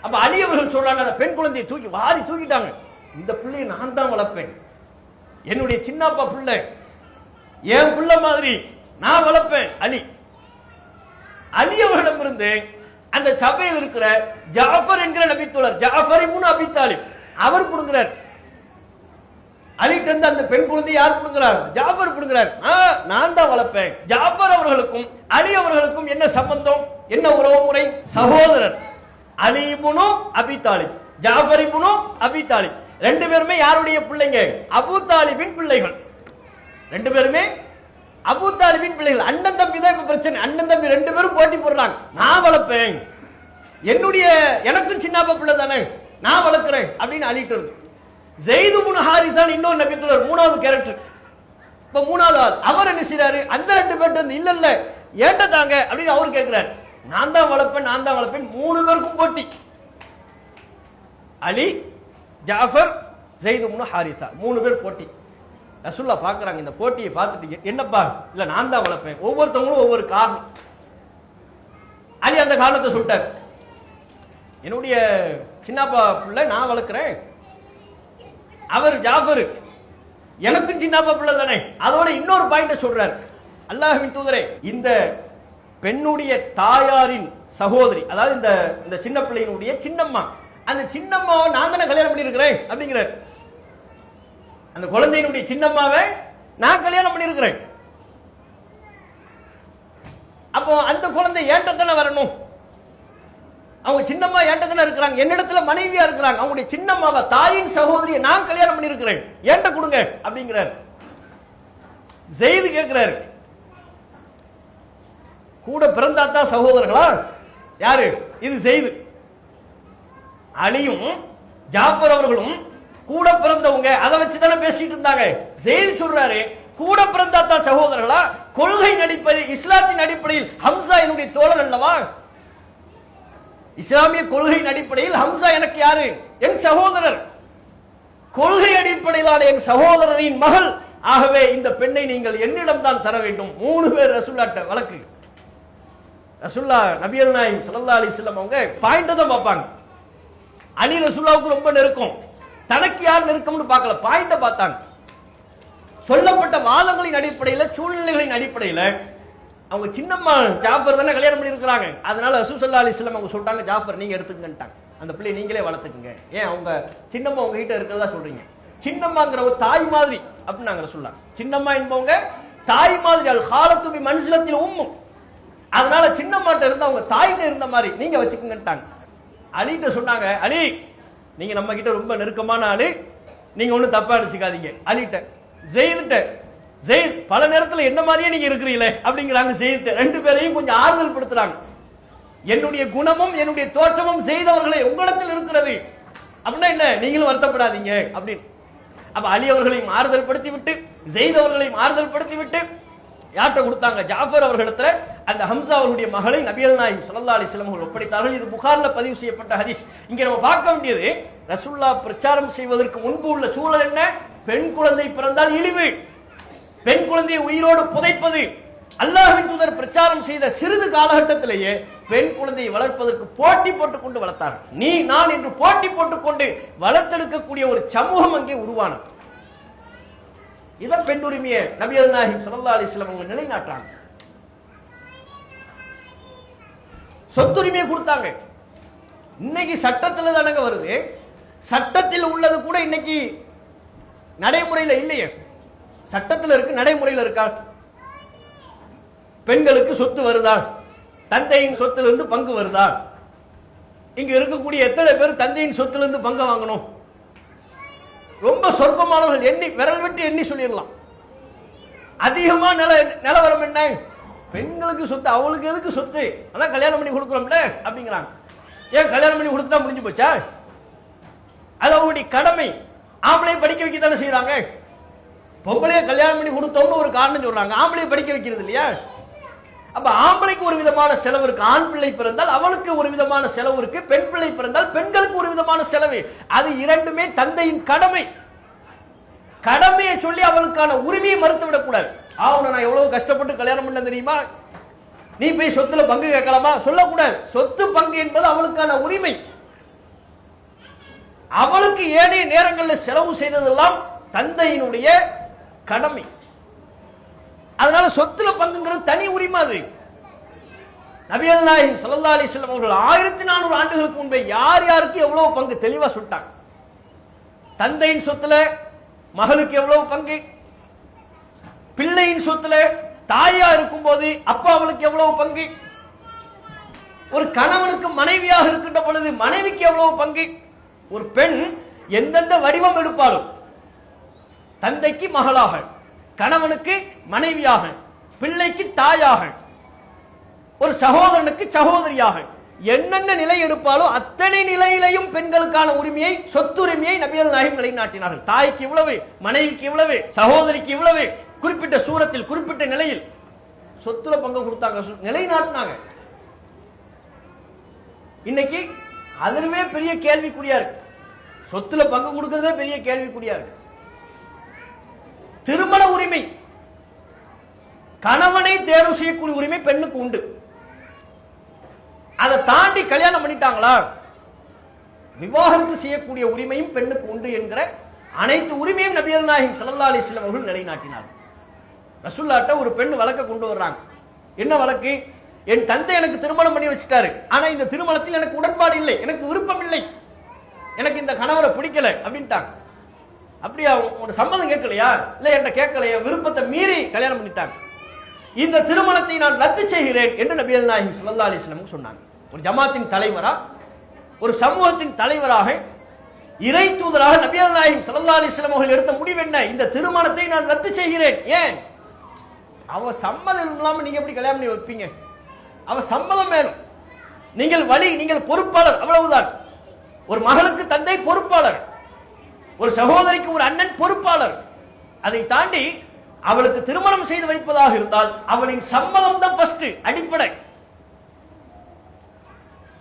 அப்ப அலி அவர்கள் சொல்றாங்க, அந்த பெண் குழந்தையை தூக்கி வாரி தூக்கிட்டாங்க. இந்த பிள்ளையை நான் தான் வளர்ப்பேன், என்னுடைய சின்னப்பா பிள்ளை, என் பிள்ளை மாதிரி நான் வளர்ப்பேன். அலி அவர்களிடமிருந்து அந்த சபையில் இருக்கிற ஜாஃபர் என்கிற நபித்தோழர், ஜாஃபர் இப்னு அபி தாலிப், அவர் புடுங்குறார். அலிட்ட இருந்து அந்த பெண் குழந்தை யார் புடுங்குறார்? ஜாஃபர் புடுங்குறார். நான் தான் வளர்ப்பேன். ஜாஃபர் அவர்களுக்கும் அலி அவர்களுக்கும் என்ன சம்பந்தம், என்ன உறவு முறை? சகோதரர். அலி இப்னு அபி தாலிப், ஜாஃபர் இப்னு அபி தாலிப், 2 பேருமே யாருடைய பிள்ளைங்க? அபூ தாலிபின் பிள்ளைகள். 2 பேருமே அபூ தாலிபின் பிள்ளைகள். அண்ணன் தம்பி தான் இப்ப பிரச்சனை. அண்ணன் தம்பி 2 பேரும் போட்டி போடுறாங்க. நான் வளர்ப்பேன், எனக்கும் சின்னப்பா பிள்ளை தானே, நான் வளர்க்கிறேன் அப்படின்னு அலிட்டு இருக்கு. ஸெய்து இப்னு ஹாரிஸா இன்னொரு நபித்தோழர், 3வது கேரக்டர். இப்ப 3வது ஆள் அவர் என்ன செய்யறாரு? அந்த 2 பேர்ட்ட இருந்து இல்ல ஏட்ட தாங்க அப்படின்னு அவர் கேட்கிறார். நான் தான் வளர்ப்பேன், நான் தான் வளர்ப்பேன். 3 பேருக்கும் போட்டி. அலி, ஜாஃபர், ஸெய்து இப்னு ஹாரிஸா 3 பேர் போட்டி. ரசூலுல்லாஹ் பார்க்கறாங்க. இந்த போட்டியை பார்த்துட்டு, என்னப்பா? இல்ல நான் தான் வளர்ப்பேன். ஒவ்வொருத்தவங்களும் ஒவ்வொரு காரணம். அலி அந்த காரணத்தை சொல்லிட்டார். என்னுடைய சின்னப்பா பிள்ளை நான் வளர்க்கிறேன். அவர் ஜாஃபர், எனக்கும் சின்னப்பா பிள்ளை தானே. அதோட இன்னொரு பாயிண்ட சொல்றாரு அல்லாஹ்வின் தூதரே, இந்த பெண்ணுடைய தாயாரின் சகோதரி, அதாவது இந்த சின்ன பிள்ளையினுடைய சின்னம்மா, அந்த சின்னம்மாவை நான் தானே கல்யாணம் பண்ணியிருக்கிறேன் அப்படிங்கிறார். அந்த குழந்தையினுடைய சின்னம்மாவை நான் கல்யாணம் பண்ணியிருக்கிறேன். அப்போ அந்த குழந்தை ஏன்டத்தானே வரணும். அவங்க சின்னம்மா ஏன்டத்தானே இருக்கிறாங்க, என்னிடத்துல மனைவியா இருக்கிறாங்க. அவங்களுடைய சின்னம்மாவை, தாயின் சகோதரியை நான் கல்யாணம் பண்ணியிருக்கிறேன், ஏன்ட கொடுங்க அப்படிங்கிறார். ஜெயிது கேட்கிறாரு, கூட பிறந்தாத்தா சகோதரர்களா யாரு? இது ஜெயிது. அலியும் ஜாஃபர் அவர்களும் கூட பிறந்தவங்க, அதை வச்சுதானே பேசிட்டு இருந்தாங்க. ஜெயிது சொல்றாரு, கூட பிறந்தாத்தா சகோதரர்களா? கொள்கையின் அடிப்படையில், இஸ்லாத்தின் அடிப்படையில் ஹம்சா என்னுடைய தோழர் அல்லவா? இஸ்லாமிய கொள்கையின் அடிப்படையில் ஹம்சா எனக்கு யாரு? என் சகோதரர். கொள்கை அடிப்படையிலான என் சகோதரரின் மகள். ஆகவே இந்த பெண்ணை நீங்கள் என்னிடம் தான் தர வேண்டும். 3 பேர் ரசூல்லாட்ட வழக்கு. ரசூல்லா நபியல் நாயகம் ஸல்லல்லாஹு அலைஹி வஸல்லம் அவங்க பாயிண்ட தான் பார்ப்பாங்க. அலி ரசூல்லாவுக்கு ரொம்ப நெருக்கம், தனக்கு யார் நெருக்கம்னு பார்க்கல, பாயிண்ட பார்த்தாங்க. சொல்லப்பட்ட வாதங்களின் அடிப்படையில், சூழ்நிலைகளின் அடிப்படையில் அவங்க சின்னம்மா ஜாஃபர் தானே கல்யாணம் பண்ணியிருக்கிறாங்க. அதனால ரசூல் ஸல்லல்லாஹு அலைஹி வஸல்லம் அவங்க சொல்லிட்டாங்க, ஜாஃபர் நீங்க எடுத்துக்கங்கன்ட்டாங்க. அந்த பிள்ளையை நீங்களே வளர்த்துக்குங்க. ஏன் அவங்க சின்னம்மா உங்க கிட்ட இருக்கிறதா சொல்றீங்க? சின்னம்மாங்கிற ஒரு தாய் மாதிரி அப்படின்னு நாங்க சொல்லலாம். சின்னம்மா என்பவங்க தாய் மாதிரி, அல் ஹாலத்து பி மன்சிலத்தில் உம்மு. அதனால சின்னம்மாட்ட இருந்து அவங்க தாயிட்ட இருந்த மாதிரி நீங்க வச்சுக்கங்கன்ட்டாங்க. அலிட்ட சொன்னாங்க, அலி நீங்க நம்ம கிட்ட ரொம்ப நெருக்கமான ஆளு, நீங்க ஒன்னும் தப்பா நினைச்சுக்காதீங்க. அலிட்ட ஜெயிதுட்ட, ஜெயித் பல நேரத்தில் என்ன மாதிரியே நீங்க இருக்கிறீங்களே அப்படிங்கிறாங்க. ஜெயித் 2 பேரையும் கொஞ்சம் ஆறுதல் படுத்துறாங்க. என்னுடைய குணமும் என்னுடைய தோற்றமும் செய்தவர்களே உங்களிடத்தில் இருக்கிறது அப்படின்னா என்ன, நீங்களும் வருத்தப்படாதீங்க அப்படின்னு. அப்ப அலி அவர்களையும் ஆறுதல் படுத்தி விட்டு, ஜெயித் அவர்களையும் ஆறுதல் படுத்தி விட்டு யார்கிட்ட கொடுத்தாங்க? ஜாஃபர் அவர்களிடத்துல அந்த ஹம்சா அவருடைய மகளை நபியல் நாயகம் ஸல்லல்லாஹு அலைஹி வஸல்லம் அவர்கள் ஒப்படைத்தார்கள். இது புகார்ல பதிவு செய்யப்பட்ட ஹதீஸ். இங்க நம்ம பார்க்க வேண்டியது, ரசூலுல்லாஹ் பிரச்சாரம் செய்வதற்கு முன்பு உள்ள சூழல் என்ன? பெண் குழந்தை பிறந்தால் இழிவு, பெண் குழந்தையை உயிரோடு புதைப்பது. அல்லாஹ்வின் தூதர் பிரச்சாரம் செய்த சிறிது காலகட்டத்திலேயே பெண் குழந்தையை வளர்ப்பதற்கு போட்டி போட்டுக் கொண்டு வளர்த்தார். நீ நான் என்று போட்டி போட்டுக்கொண்டு வளர்த்தெடுக்கக்கூடிய ஒரு சமூகம் அங்கே உருவானது. இதான் பெண் உரிமையை நபியல் நாயகம் ஸல்லல்லாஹு அலைஹி வஸல்லம் அவங்க நிலைநாட்டாங்க. சொத்துரிமையை கொடுத்தாங்க. இன்னைக்கு சட்டத்தில் தானங்க வருது. சட்டத்தில் உள்ளது கூட இன்னைக்கு நடைமுறையில் இல்லையே. சட்டத்தில் இருக்கு, நடைமுறையில் இருக்கா? பெண்களுக்கு சொத்து வருதா? தந்தையின் சொத்திலிருந்து பங்கு வருதா? இங்க இருக்கக்கூடிய எத்தனை பேர் தந்தையின் சொத்திலிருந்து பங்கு வாங்கணும்? ரொம்ப சொற்பமானவர்கள், எண்ணி விரல் விட்டு எண்ணி சொல்லிடலாம். அதிகமா நிலவரம் என்ன? பெண்களுக்கு சொத்து, அவளுக்கு எதுக்கு சொத்து? அதான் கல்யாணம் பண்ணி கொடுக்குறோம்ல அப்படிங்கிறாங்க. ஏன் கல்யாணம் பண்ணி கொடுத்தா முடிஞ்சு போச்சா? அது அவங்களுடைய கடமை. ஆம்பளை படிக்க வைக்க தானே செய்யறாங்க. பொம்பளைய கல்யாணம் பண்ணி கொடுத்தோம்னு ஒரு காரணம் சொல்றாங்க, ஆம்பளைய படிக்க வைக்கிறது இல்லையா? அப்ப ஆம்பளைக்கு ஒரு விதமான செலவு இருக்கு. ஆண் பிள்ளை பிறந்தால் அவளுக்கு ஒரு விதமான செலவு இருக்கு, பெண் பிள்ளை பிறந்தால் பெண்களுக்கு ஒரு விதமான செலவு. அது இரண்டுமே தந்தையின் கடமை. கடமையை சொல்லி அவளுக்கான உரிமையை மறுத்து விடக்கூடாது. நான் எவ்வளவு கஷ்டப்பட்டு கல்யாணம் பண்ண தெரியுமா, நீ போய் சொத்துல பங்கு கேட்கலாமா சொல்லக்கூடாது. சொத்து பங்கு என்பது அவளுக்கான உரிமை. அவளுக்கு ஏனைய நேரங்களில் செலவு செய்ததெல்லாம் தந்தையினுடைய கடமை. அதனால சொத்துல பங்குங்கிறது தனி உரிமை. அது நபியல் நாயகம் ஸல்லல்லாஹு அலைஹி வஸல்லம் அவர்கள் 1400 ஆண்டுகளுக்கு முன்பே யார் யாருக்கு எவ்வளவு பங்கு தெளிவா சொல்லிட்டாங்க. தந்தையின் சொத்துல மகளுக்கு எவ்வளவு பங்கு, பிள்ளையின் சொத்துல தாயா இருக்கும் போது அப்பா அவளுக்கு எவ்வளவு பங்கு, ஒரு கணவனுக்கு மனைவியாக இருக்கின்ற பொழுது மனைவிக்கு எவ்வளவு பங்கு. ஒரு பெண் எந்தெந்த வடிவம் எடுப்பாலும், தந்தைக்கு மகளாக, கணவனுக்கு மனைவியாக, பிள்ளைக்கு தாயாக, ஒரு சகோதரனுக்கு சகோதரியாக, என்னென்ன நிலை எடுப்பாலும் அத்தனை நிலையிலையும் பெண்களுக்கான உரிமையை, சொத்துரிமையை நபிகள் நாயகம் நிலைநாட்டினார்கள். தாய்க்கு இவ்வளவு, மனைவிக்கு இவ்வளவு, சகோதரிக்கு இவ்வளவு, குறிப்பிட்ட சூரத்தில் குறிப்பிட்ட நிலையில் சொத்துல பங்கு கொடுத்தாங்க, நிலைநாட்டினாங்க. இன்னைக்கு அதுவே பெரிய கேள்விக்குறியா இருக்கு. சொத்துல பங்கு கொடுக்கிறதே பெரிய கேள்விக்குறியா இருக்கு. திருமண உரிமை, கணவனை தேர்வு செய்யக்கூடிய உரிமை பெண்ணுக்கு உண்டு. அதை தாண்டி கல்யாணம் பண்ணிட்டாங்களா, விவாகரத்து செய்யக்கூடிய உரிமையும் பெண்ணுக்கு உண்டு என்கிற அனைத்து உரிமையும் நபிகள் நாயகம் ஸல்லல்லாஹு அலைஹி வஸல்லம் அவர்கள் நிலைநாட்டினார். ரசூலுல்லாஹ்ட்ட ஒரு பெண் வழக்க கொண்டு வர்றாங்க. என்ன வழக்கு? என் தந்தை எனக்கு திருமணம் பண்ணி வச்சுட்டாரு, ஆனா இந்த திருமணத்தில் எனக்கு உடன்பாடு இல்லை, எனக்கு விருப்பம் இல்லை, எனக்கு இந்த கணவரை பிடிக்கல அப்படின்ட்டாங்க. அப்படியா, உங்களோட சம்மதம் கேட்கலையா? இல்ல என்கிட்ட கேட்கலையா, விருப்பத்தை மீறி கல்யாணம் பண்ணிட்டாங்க. இந்த திருமணத்தை நான் ரத்து செய்கிறேன் என்று நபிகள் நாயகம் ஸல்லல்லாஹு அலைஹி வஸல்லம் சொன்னாங்க. ஒரு ஜமாத்தின் தலைவரா, ஒரு சமூகத்தின் தலைவராக, இறை தூதராக நபிகள் நாயகம் ஸல்லல்லாஹு அலைஹி வஸல்லம் அவர்கள் எடுத்த முடிவு என்ன? இந்த திருமணத்தை நான் ரத்து செய்கிறேன். ஏன்? அவ சம்மதம் இல்லாம நீங்க எப்படி கல்யாணம் பண்ணி வைப்பீங்க? அவ சம்மதம் வேணும். நீங்கள் பொறுப்பாளர், அவ்வளவுதான். ஒரு மகளுக்கு தந்தை பொறுப்பாளர், ஒரு சகோதரிக்கு ஒரு அண்ணன் பொறுப்பாளர். அதை தாண்டி அவளுக்கு திருமணம் செய்து வைப்பதாக இருந்தால் அவளின் சம்மதம் தான் ஃபர்ஸ்ட், அடிப்படை.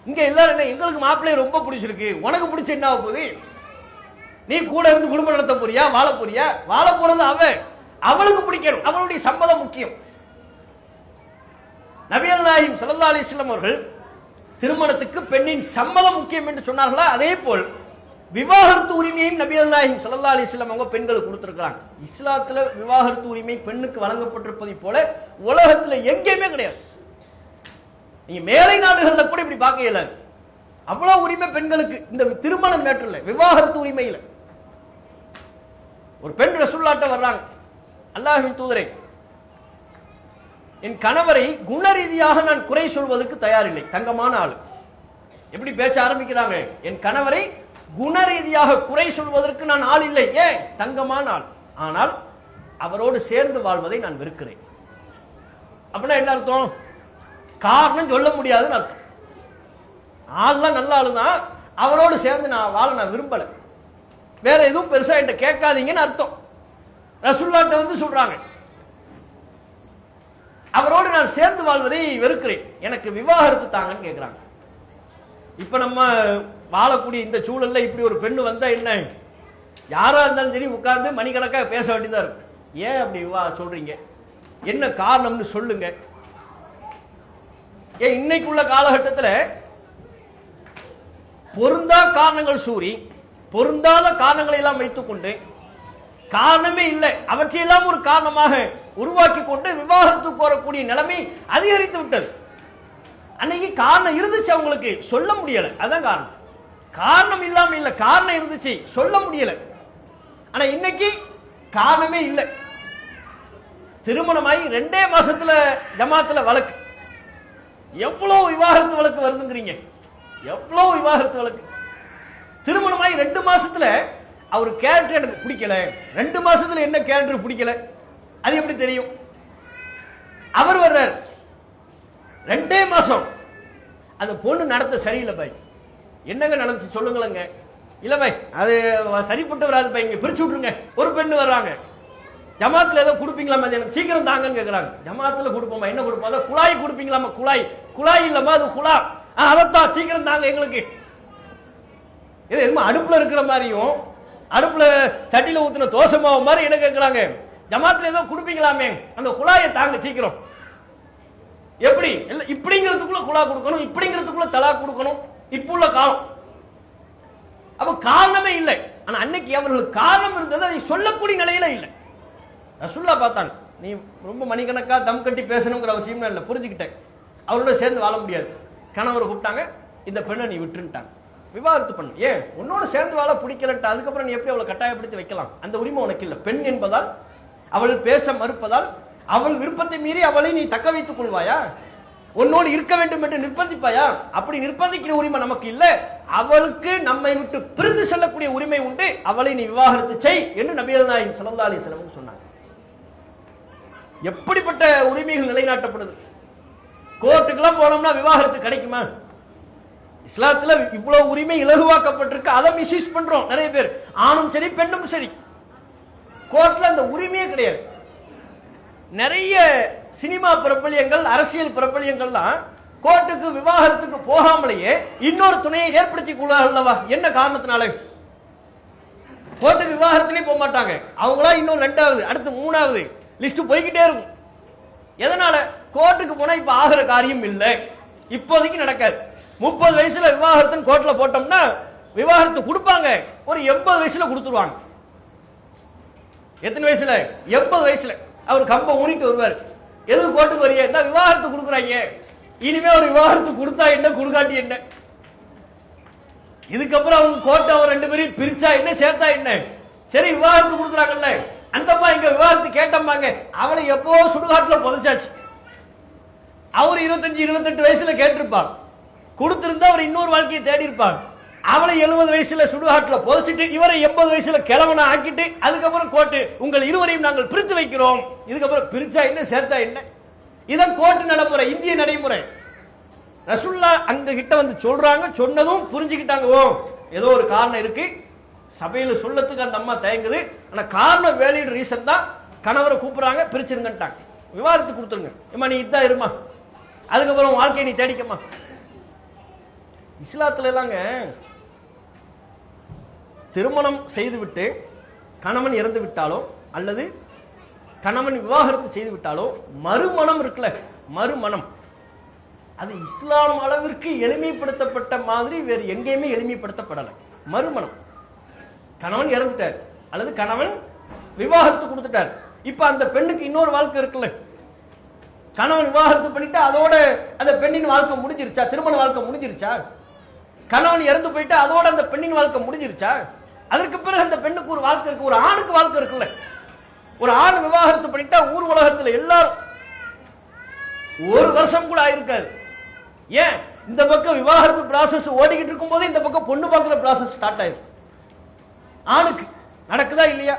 இங்க எல்லாரும் என்ன, எங்களுக்கு மாப்பிள்ளைய ரொம்ப பிடிச்சிருக்கு, உனக்கு பிடிச்ச என்ன ஆக போகுது? நீ கூட இருந்து குடும்பம் நடத்த போறியா, வாழ போறியா? வாழ போறது அவளுக்கு பிடிக்கணும், அவளுடைய சம்மதம் முக்கியம். நபிகள் நாயகம் ஸல்லல்லாஹு அலைஹி வஸல்லம் அவர்கள் திருமணத்துக்கு பெண்ணின் சம்மதம் முக்கியம் என்று சொன்னார்களா, அதே போல் விவாகரத்து உரிமையையும் நபிகள் நாயகம் ஸல்லல்லாஹு அலைஹி வஸல்லம் அவங்க பெண்களுக்கு கொடுத்திருக்காங்க. இஸ்லாத்துல விவாகரத்து உரிமை பெண்ணுக்கு வழங்கப்பட்டிருப்பதை போல உலகத்துல எங்கேயுமே கிடையாது. நீங்க மேலை நாடுகள்ல கூட இப்படி பார்க்க இயலாது. அவ்வளவு உரிமை பெண்களுக்கு இந்த திருமணம் மேட்டர்ல, விவாகரத்து உரிமையில. ஒரு பெண் ரசூலுல்லாஹ்ட்ட வர்றாங்க, அல்லாஹ்வின் தூதரே, என் கணவரை குண ரீதியாக நான் குறை சொல்வதற்கு தயாரில்லை. தங்கமான ஆளு. எப்படி பேச்ச ஆரம்பிக்கிறாங்க? என் கணவரை குண ரீதியாக குறை சொல்வதற்கு நான் ஆள் இல்லை. ஏன்? தங்கமான ஆள். ஆனால் அவரோடு சேர்ந்து வாழ்வதை நான் வெறுக்கிறேன். அப்படின்னா என்ன அர்த்தம்? காரணம் சொல்ல முடியாதுன்னு அர்த்தம். ஆள்லாம் நல்ல ஆளுதான், அவரோடு சேர்ந்து நான் வாழ நான் விரும்பல, வேற எதுவும் பெருசா என்கிட்ட கேட்காதீங்கன்னு அர்த்தம். ரசூலுல்லாஹ்ட்ட வந்து சொல்றாங்க, அவரோடு நான் சேர்ந்து வாழ்வதை வெறுக்கிறேன், எனக்கு விவாகரத்து தாங்கன்னு கேட்கிறாங்க. இப்ப நம்ம வாழக்கூடிய இந்த சூழல்ல இப்படி ஒரு பெண்ணு வந்தா என்ன, யாரா இருந்தாலும் சரி உட்கார்ந்து மணிக்கணக்காக பேச வேண்டியதா இருக்கு. ஏன் அப்படி சொல்றீங்க, என்ன காரணம்னு சொல்லுங்க. ஏன் இன்னைக்குள்ள காலகட்டத்தில் பொருந்தா காரணங்கள் சூறி, பொருந்தாத காரணங்களை எல்லாம் வைத்துக்கொண்டு, காரணமே இல்லை அவற்றையெல்லாம் ஒரு காரணமாக உருவாக்கி கொண்டு விவாகரத்து கோரக்கூடிய நிலைமை அதிகரித்து விட்டது. அன்னைக்கு காரணம் இருந்துச்சு, அவங்களுக்கு சொல்ல முடியல, அதான் காரணம். காரணம் இல்லாம இல்ல, காரணம் இருந்துச்சு, சொல்ல முடியல. ஆனா இன்னைக்கு காரணமே இல்லை. திருமணமாகி 2 மாசத்துல ஜமாத்துல வழக்கு. எவ்வளவு விவாகரத்து வழக்கு வருதுங்கிறீங்க? எவ்வளவு விவாகரத்து வழக்கு. திருமணமாகி 2 மாசத்துல அவர் கேரக்டர் எனக்கு பிடிக்கல, 2 மாசத்துல என்ன கேரக்டர் பிடிக்கல, அது எப்படி தெரியும்? அவர் வர்றார் 2 மாசம், அந்த பொண்ணு நடத்த சரியில்லை பாய், என்னங்க நடந்துச்சு சொல்லுங்களேங்க. இல்ல பாய் அது சரிப்பட்டு வராது பாய், இங்க பிரிச்சு விட்டுருங்க. ஒரு பெண்ணு வர்றாங்க, ஜமாத்துல ஏதோ கொடுப்பீங்களாமா, எனக்கு சீக்கிரம் தாங்கன்னு கேட்கறாங்க. ஜமாத்துல கொடுப்போமா, என்ன கொடுப்போம்? அதான் குழாய் கொடுப்பீங்களாமா, குழாய் இல்லமா அது குழா, அதைத்தான் சீக்கிரம் தாங்க எங்களுக்கு. இது என்னமோ அடுப்புல இருக்கிற மாதிரியும், அடுப்புல சட்டியில ஊத்துன தோசை மாவு மாதிரி என்ன கேட்கறாங்க, ஜமாத்துல ஏதோ கொடுப்பீங்களாமே, அந்த குழாயை தாங்க சீக்கிரம். எப்படி இப்படிங்கிறதுக்குள்ள குழா கொடுக்கணும், இப்படிங்கிறதுக்குள்ள தலா கொடுக்கணும், இப்ப உள்ள காலம். அப்ப காரணமே இல்லை. ஆனா அன்னைக்கு அவர்களுக்கு காரணம் இருந்தது, அதை சொல்லக்கூடிய நிலையில இல்லை. ரசூலுல்லாஹ் பார்த்தாங்க, நீ ரொம்ப மணிக்கணக்கா தம் கட்டி பேசணுங்கிற அவசியம் இல்லை, புரிஞ்சுக்கிட்டேன். அவரோட சேர்ந்து வாழ முடியாது. கணவர் கூப்பிட்டாங்க, இந்த பெண்ணை நீ விட்டுட்டாங்க, விவாகரத்து பண்ணு. ஏன்? உன்னோட சேர்ந்து வாழ பிடிக்கலட்ட, அதுக்கப்புறம் நீ எப்படி அவளை கட்டாயப்படுத்தி வைக்கலாம்? அந்த உரிமை உனக்கு இல்லை. பெண் என்பதால், அவள் பேச மறுப்பதால், அவள் விருப்பத்தை மீறி அவளை நீ தக்க வைத்துக் கொள்வாயா? உன்னோடு இருக்க வேண்டும் என்று நிர்பந்திப்பாயா? அப்படி நிர்பந்திக்கிற உரிமை நமக்கு இல்லை. அவளுக்கு நம்மை விட்டு பிரிந்து செல்லக்கூடிய உரிமை உண்டு, அவளை நீ விவாகரத்து செய் என்று நபிகள் நாயகம் ஸல்லல்லாஹு அலைஹி வஸல்லம் சொன்னாங்க. எப்படிப்பட்ட உரிமைகள் நிலைநாட்டப்படுது? கோர்ட்டுக்கெல்லாம் போனோம்னா விவாகரத்து கிடைக்குமா? இஸ்லாத்துல இவ்வளவு உரிமை இலகுவாக்கப்பட்டிருக்கு, அதை மிஸ்யூஸ் பண்றோம் நிறைய பேர், ஆணும் சரி பெண்ணும் சரி. கோர்ட்ல அந்த உரிமையே கிடையாது. நிறைய சினிமா பிரபலியங்கள், அரசியல் பிரபலியங்கள்லாம் கோர்ட்டுக்கு விவாகரத்துக்கு போகாமலேயே இன்னொரு துணையை ஏற்படுத்திக் கொள்ளார்கள்லவா? என்ன காரணத்தினால? கோர்ட்டுக்கு விவாகரத்துனே போக மாட்டாங்க, அவங்களா இன்னும் 2வது, அடுத்து 3வது லிஸ்ட் போய்கிட்டே இருக்கும். எதனால? கோர்ட்டுக்கு போனா இப்ப ஆகிற காரியம் இல்லை, இப்போதைக்கு நடக்காது. 30 வயசுல விவாகரத்துன்னு கோர்ட்ல போட்டோம்னா விவாகரத்து கொடுப்பாங்க, ஒரு 80 வயசுல கொடுத்துருவாங்க. எத்தனை வயசுல? 80 வயசுல அவர் கம்ப ஊனிட்டு வருவார். எதுக்கு கோர்ட்டுக்கு வரிய? இந்த விவாகரத்து கொடுக்குறாங்க, இனிமே ஒரு விவாகரத்து கொடுத்தா என்ன, கொடுக்காட்டி என்ன? இதுக்கப்புறம் அவங்க கோர்ட் அவர் 2 பேரையும் பிரிச்சா என்ன, சேர்த்தா என்ன? சரி விவாகரத்து கொடுக்குறாங்கல்ல, அந்தப்பா இங்க விவாகரத்து கேட்டம்பாங்க. அவளை எப்போ சுடுகாட்டுல புதைச்சாச்சு. அவர் 25-28 வயசுல கேட்டிருப்பார். கொடுத்திருந்தா அவர் இன்னொரு வாழ்க்கையை தேடி இருப்பார். அவளை 70 வயசுல சுடுகாட்டுல புதைச்சிட்டு இவரை 80 வயசுல கிழவனை ஆக்கிட்டு அதுக்கப்புறம் கோர்ட்டு உங்கள் இருவரையும் நாங்கள் பிரித்து வைக்கிறோம். இதுக்கப்புறம் பிரிச்சா என்ன, சேர்த்தா என்ன? இதான் கோர்ட்டு நடைமுறை, இந்திய நடைமுறை. ரசூல்லா அங்க கிட்ட வந்து சொல்றாங்க, சொன்னதும் புரிஞ்சுக்கிட்டாங்க. ஓ ஏதோ ஒரு காரணம் இருக்கு, சபையில சொல்லத்துக்கு அந்த அம்மா தயங்குது, ஆனா காரணம் வேலிட் ரீசன் தான். கணவரை கூப்பிடுறாங்க, பிரிச்சிருங்கட்டாங்க, விவாகரத்து கொடுத்துருங்க. ஏமா நீ இதான் இருமா, அதுக்கப்புறம் வாழ்க்கையை நீ தேடிக்கமா. இஸ்லாத்துல எல்லாங்க திருமணம் செய்துவிட்டு கணவன் இறந்து விட்டாலோ அல்லது கணவன் விவாகரத்து செய்து விட்டாலோ மறுமணம் இருக்குல்ல, மறுமணம் அது இஸ்லாம் அளவிற்கு எளிமைப்படுத்தப்பட்ட மாதிரி வேறு எங்கேயுமே எளிமைப்படுத்தப்படலை. மறுமணம், கணவன் இறந்துட்டார் அல்லது கணவன் விவாகரத்து கொடுத்துட்டார், இப்ப அந்த பெண்ணுக்கு இன்னொரு வாழ்க்கை இருக்குல்ல. கணவன் விவாகரத்து பண்ணிட்டு அதோட அந்த பெண்ணின் வாழ்க்கை முடிஞ்சிருச்சா? திருமண வாழ்க்கை முடிஞ்சிருச்சா? கணவன் இறந்து போயிட்டு அதோட அந்த பெண்ணின் வாழ்க்கை முடிஞ்சிருச்சா? அதற்கு பிறகு அந்த பெண்ணுக்கு ஒரு வாழ்க்கை இருக்கு, ஒரு ஆணுக்கு வாழ்க்கை இருக்குல்ல. ஒரு ஆண் விவாகரத்து பண்ணிட்டா ஊர் உலகத்தில் எல்லாரும் 1 வருஷம் கூட ஆயிருக்காது. ஏன்? இந்த பக்கம் விவாகரத்து ப்ராசஸ் ஓடிக்கிட்டு இருக்கும் போது இந்த பக்கம் பொண்ணு பார்க்கிற ப்ராசஸ் ஸ்டார்ட் ஆயிடும். ஆணுக்கு நடக்குதா இல்லையா?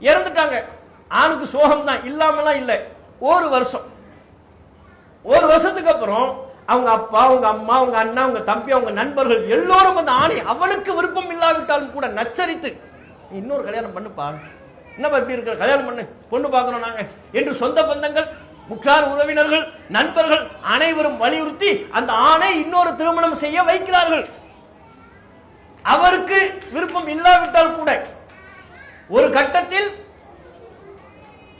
இறந்துட்டாங்க, ஆணுக்கு சோகம் தான், இல்லாமலாம் இல்லை. 1 வருஷம், 1 வருஷத்துக்கு அப்புறம் அவங்க அப்பா, அவங்க அம்மா, அவங்க அண்ணா, அவங்க தம்பி, அவங்க நண்பர்கள் எல்லோரும் அந்த ஆணை அவனுக்கு விருப்பம் இல்லாவிட்டாலும் கூட நச்சரித்து இன்னொரு கல்யாணம் பண்ணுப்பா, என்னப்பா இப்படி இருக்கிற, கல்யாணம் பண்ணு, பொண்ணு பார்க்கணும் நாங்க என்று சொந்த பந்தங்கள், முற்றார் உறவினர்கள், நண்பர்கள் அனைவரும் வலியுறுத்தி அந்த ஆணை இன்னொரு திருமணம் செய்ய வைக்கிறார்கள். அவருக்கு விருப்பம் இல்லாவிட்டால் கூட ஒரு கட்டத்தில்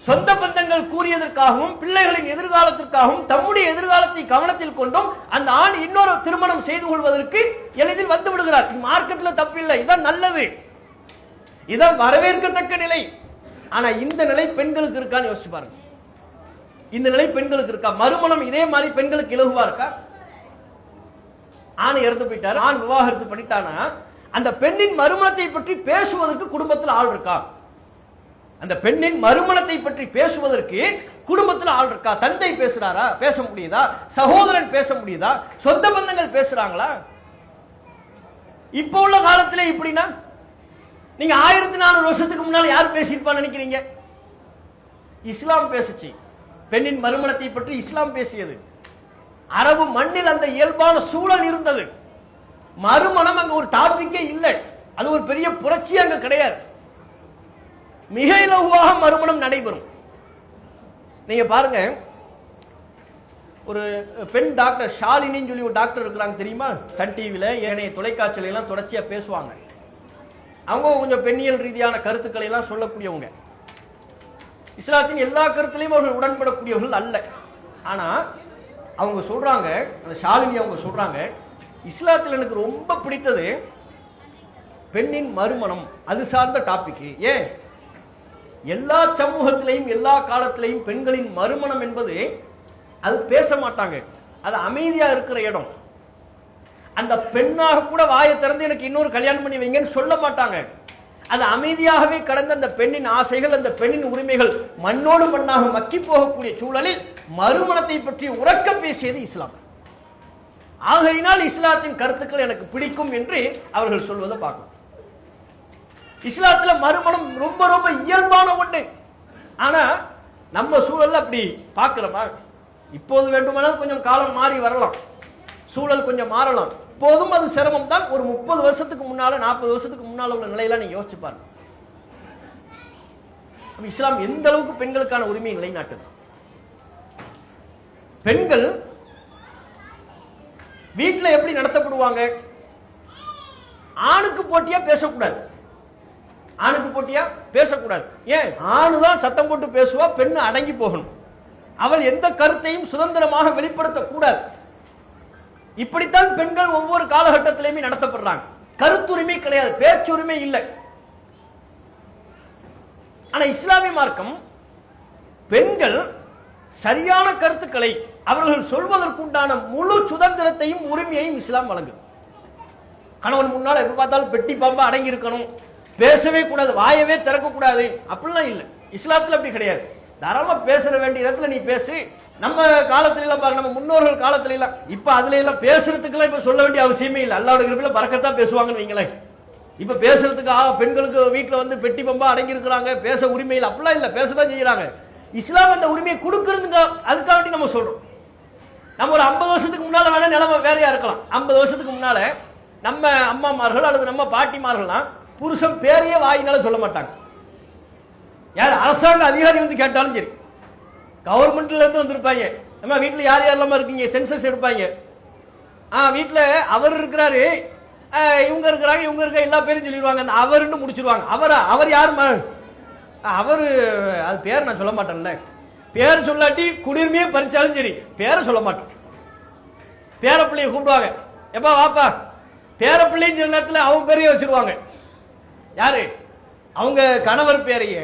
சொந்த பந்தங்கள் கூறியதற்காகவும் பிள்ளைகளின் எதிர்காலத்திற்காகவும் தம்முடைய எதிர்காலத்தை கவனத்தில் கொண்டும் அந்த ஆண் இன்னொரு திருமணம் செய்து கொள்வதற்கு எளிதில் வந்து விடுகிறார். மார்க்கத்தில் தப்பில்லை, இதான் நல்லது, இதான் வரவேற்கத்தக்க நிலை. ஆனா இந்த நிலை பெண்களுக்கு இருக்கான்னு யோசிச்சு பாருங்க. இந்த நிலை பெண்களுக்கு இருக்கா? மறுமணம் இதே மாதிரி பெண்களுக்கு இலகுவா இருக்கா? ஆண் இறந்து போயிட்டாரு, ஆண் விவாகரத்து பண்ணிட்டானா அந்த பெண்ணின் மறுமணத்தை பற்றி பேசுவதற்கு குடும்பத்தில் ஆள் இருக்கா? அந்த பெண்ணின் மறுமணத்தை பற்றி பேசுவதற்கு குடும்பத்தில் ஆள் இருக்கா? தந்தை பேசுறாரா? பேச முடியுதா? சகோதரன் பேச முடியுதா? சொந்த பந்தங்கள் பேசுறாங்களா? இப்போ உள்ள காலத்திலே இப்படின்னா நீங்க 1400 வருஷத்துக்கு முன்னால யார் பேசியிருப்பான்னு நினைக்கிறீங்க? இஸ்லாம் பேசுச்சு, பெண்ணின் மறுமணத்தை பற்றி இஸ்லாம் பேசியது. அரபு மண்ணில் அந்த இயல்பான சூழல் இருந்தது. மறுமணம் அங்க ஒரு டாபிக்கே இல்லை, அது ஒரு பெரிய புரட்சி அங்க கிடையாது. மிக இலகுவாக மறுமணம் நடைபெறும். நீங்க பாருங்க, ஒரு பெண் டாக்டர் ஷாலினின்னு சொல்லி ஒரு டாக்டர் இருக்கிறாங்க தெரியுமா? சன் டிவில ஏனைய தொலைக்காட்சியில எல்லாம் தொடர்ச்சியா பேசுவாங்க. அவங்க கொஞ்சம் பெண்ணியல் ரீதியான கருத்துக்களை எல்லாம் சொல்லக்கூடியவங்க. இஸ்லாத்தின் எல்லா கருத்துலையும் அவர்கள் உடன்படக்கூடியவர்கள் அல்ல. ஆனா அவங்க சொல்றாங்க, அந்த ஷாலினி அவங்க சொல்றாங்க, இஸ்லாத்தில் எனக்கு ரொம்ப பிடித்தது பெண்ணின் மறுமணம், அது சார்ந்த டாபிக். ஏன்? எல்லா சமூகத்திலையும் எல்லா காலத்திலையும் பெண்களின் மறுமணம் என்பது அது பேச மாட்டாங்க, அது அமைதியா இருக்கிற இடம். அந்த பெண்ணாக கூட வாயை திறந்து எனக்கு இன்னொரு கல்யாணம் பண்ணி வைங்கன்னு சொல்ல மாட்டாங்க. அது அமைதியாகவே கடந்த அந்த பெண்ணின் ஆசைகள், அந்த பெண்ணின் உரிமைகள் மண்ணோடு மண்ணாக மக்கி போகக்கூடிய சூழலில் மறுமணத்தை பற்றி உறக்க பேசியது இஸ்லாம். ஆகையினால் இஸ்லாத்தின் கருத்துக்கள் எனக்கு பிடிக்கும் என்று அவர்கள் சொல்வதை பார்க்கணும். இஸ்லாத்துல மறுமணம் ரொம்ப ரொம்ப இயல்பான ஒன்று. ஆனா நம்ம சூழல்ல அப்படி பார்க்கிறோமா? இப்போது வேண்டுமானால் கொஞ்சம் காலம் மாறி வரலாம், சூழல் கொஞ்சம் மாறலாம், இப்போதும் அது சிரமம் தான். ஒரு 30 வருஷத்துக்கு முன்னால 40 வருஷத்துக்கு முன்னால உள்ள நிலையெல்லாம் நீங்க யோசிச்சு பாருங்க. இஸ்லாம் எந்த அளவுக்கு பெண்களுக்கான உரிமையை நிலைநாட்டுது. பெண்கள் வீட்டில் எப்படி நடத்தப்படுவாங்க? ஆணுக்கு போட்டியா பேசக்கூடாது, ஆணுக்கு போட்டியா பேசக்கூடாது. ஏன்? ஆணுதான் சத்தம் போட்டு பேசுவா, பெண்ணு அடங்கி போகணும். அவள் எந்த கருத்தையும் சுதந்திரமாக வெளிப்படுத்த கூடாது. இப்படித்தான் பெண்கள் ஒவ்வொரு காலகட்டத்திலுமே நடத்தப்படுறாங்க. கருத்துரிமை கிடையாது, பேச்சுரிமை இல்லை. ஆனா இஸ்லாமிய மார்க்கம் பெண்கள் சரியான கருத்துக்களை அவர்கள் சொல்வதற்குண்டான முழு சுதந்திரத்தையும் உரிமையையும் இஸ்லாம் வழங்கும். கணவன் முன்னால் எப்ப பார்த்தாலும் பெட்டி பாம்பா அடங்கி இருக்கணும், பேசவே கூடாது, வாயவே திறக்க கூடாது அப்படிலாம் இல்லை. இஸ்லாத்துல அப்படி கிடையாது. தாராளமா பேசுற வேண்டிய இடத்துல நீ பேசு. நம்ம காலத்துல எல்லாம் பாருங்க, நம்ம முன்னோர்கள் காலத்துல எல்லாம் இப்ப அதுல எல்லாம் பேசுறதுக்குலாம் இப்ப சொல்ல வேண்டிய அவசியமே இல்லை. அல்லாஹ்வுடைய கிருபையில பரக்கத்தா பேசுவாங்கன்னு வைங்களேன். இப்ப பேசுறதுக்கு பெண்களுக்கு வீட்டுல வந்து பெட்டி பம்பா அடங்கி இருக்கிறாங்க, பேச உரிமை இல்லை அப்படிலாம் இல்லை, பேசதான் செய்யறாங்க. இஸ்லாம் அந்த உரிமையை கொடுக்கறதுங்க, அதுக்காண்டி நம்ம சொல்றோம். நம்ம ஒரு 50 வருஷத்துக்கு முன்னால வேணா நிலைமை வேறையா இருக்கலாம். 50 வருஷத்துக்கு முன்னால நம்ம அம்மாமார்கள் அல்லது நம்ம பாட்டிமார்கள்லாம் புருஷன் பேரையே வாயினால சொல்ல மாட்டாங்க. யார் அரசாங்க அதிகாரி வந்து கேட்டாலும் சரி, கவர்மெண்ட்ல இருந்து வந்திருப்பாங்க, நம்ம வீட்டுல யார் யாரெல்லாம் இருக்கீங்க சென்சஸ் எடுப்பாங்க, வீட்டுல அவர் இருக்கிறாரு, இவங்க இருக்கிறாங்க, இவங்க இருக்க எல்லா பேரும் சொல்லிடுவாங்க, அந்த அவருன்னு முடிச்சிருவாங்க. அவர் யாருமா அவரு, அது பேர் நான் சொல்ல மாட்டேன்ல, பேர் சொல்லாட்டி குடியுரிமையே பறிச்சாலும் சரி பேரை சொல்ல மாட்டேன். பேரப்பிள்ளைய கூப்பிடுவாங்க, எப்பா வாப்பா, பேரப்பிள்ளையும் சில நேரத்தில் அவங்க பேரையே வச்சிருவாங்க. யாரு? அவங்க கணவர் பேரையே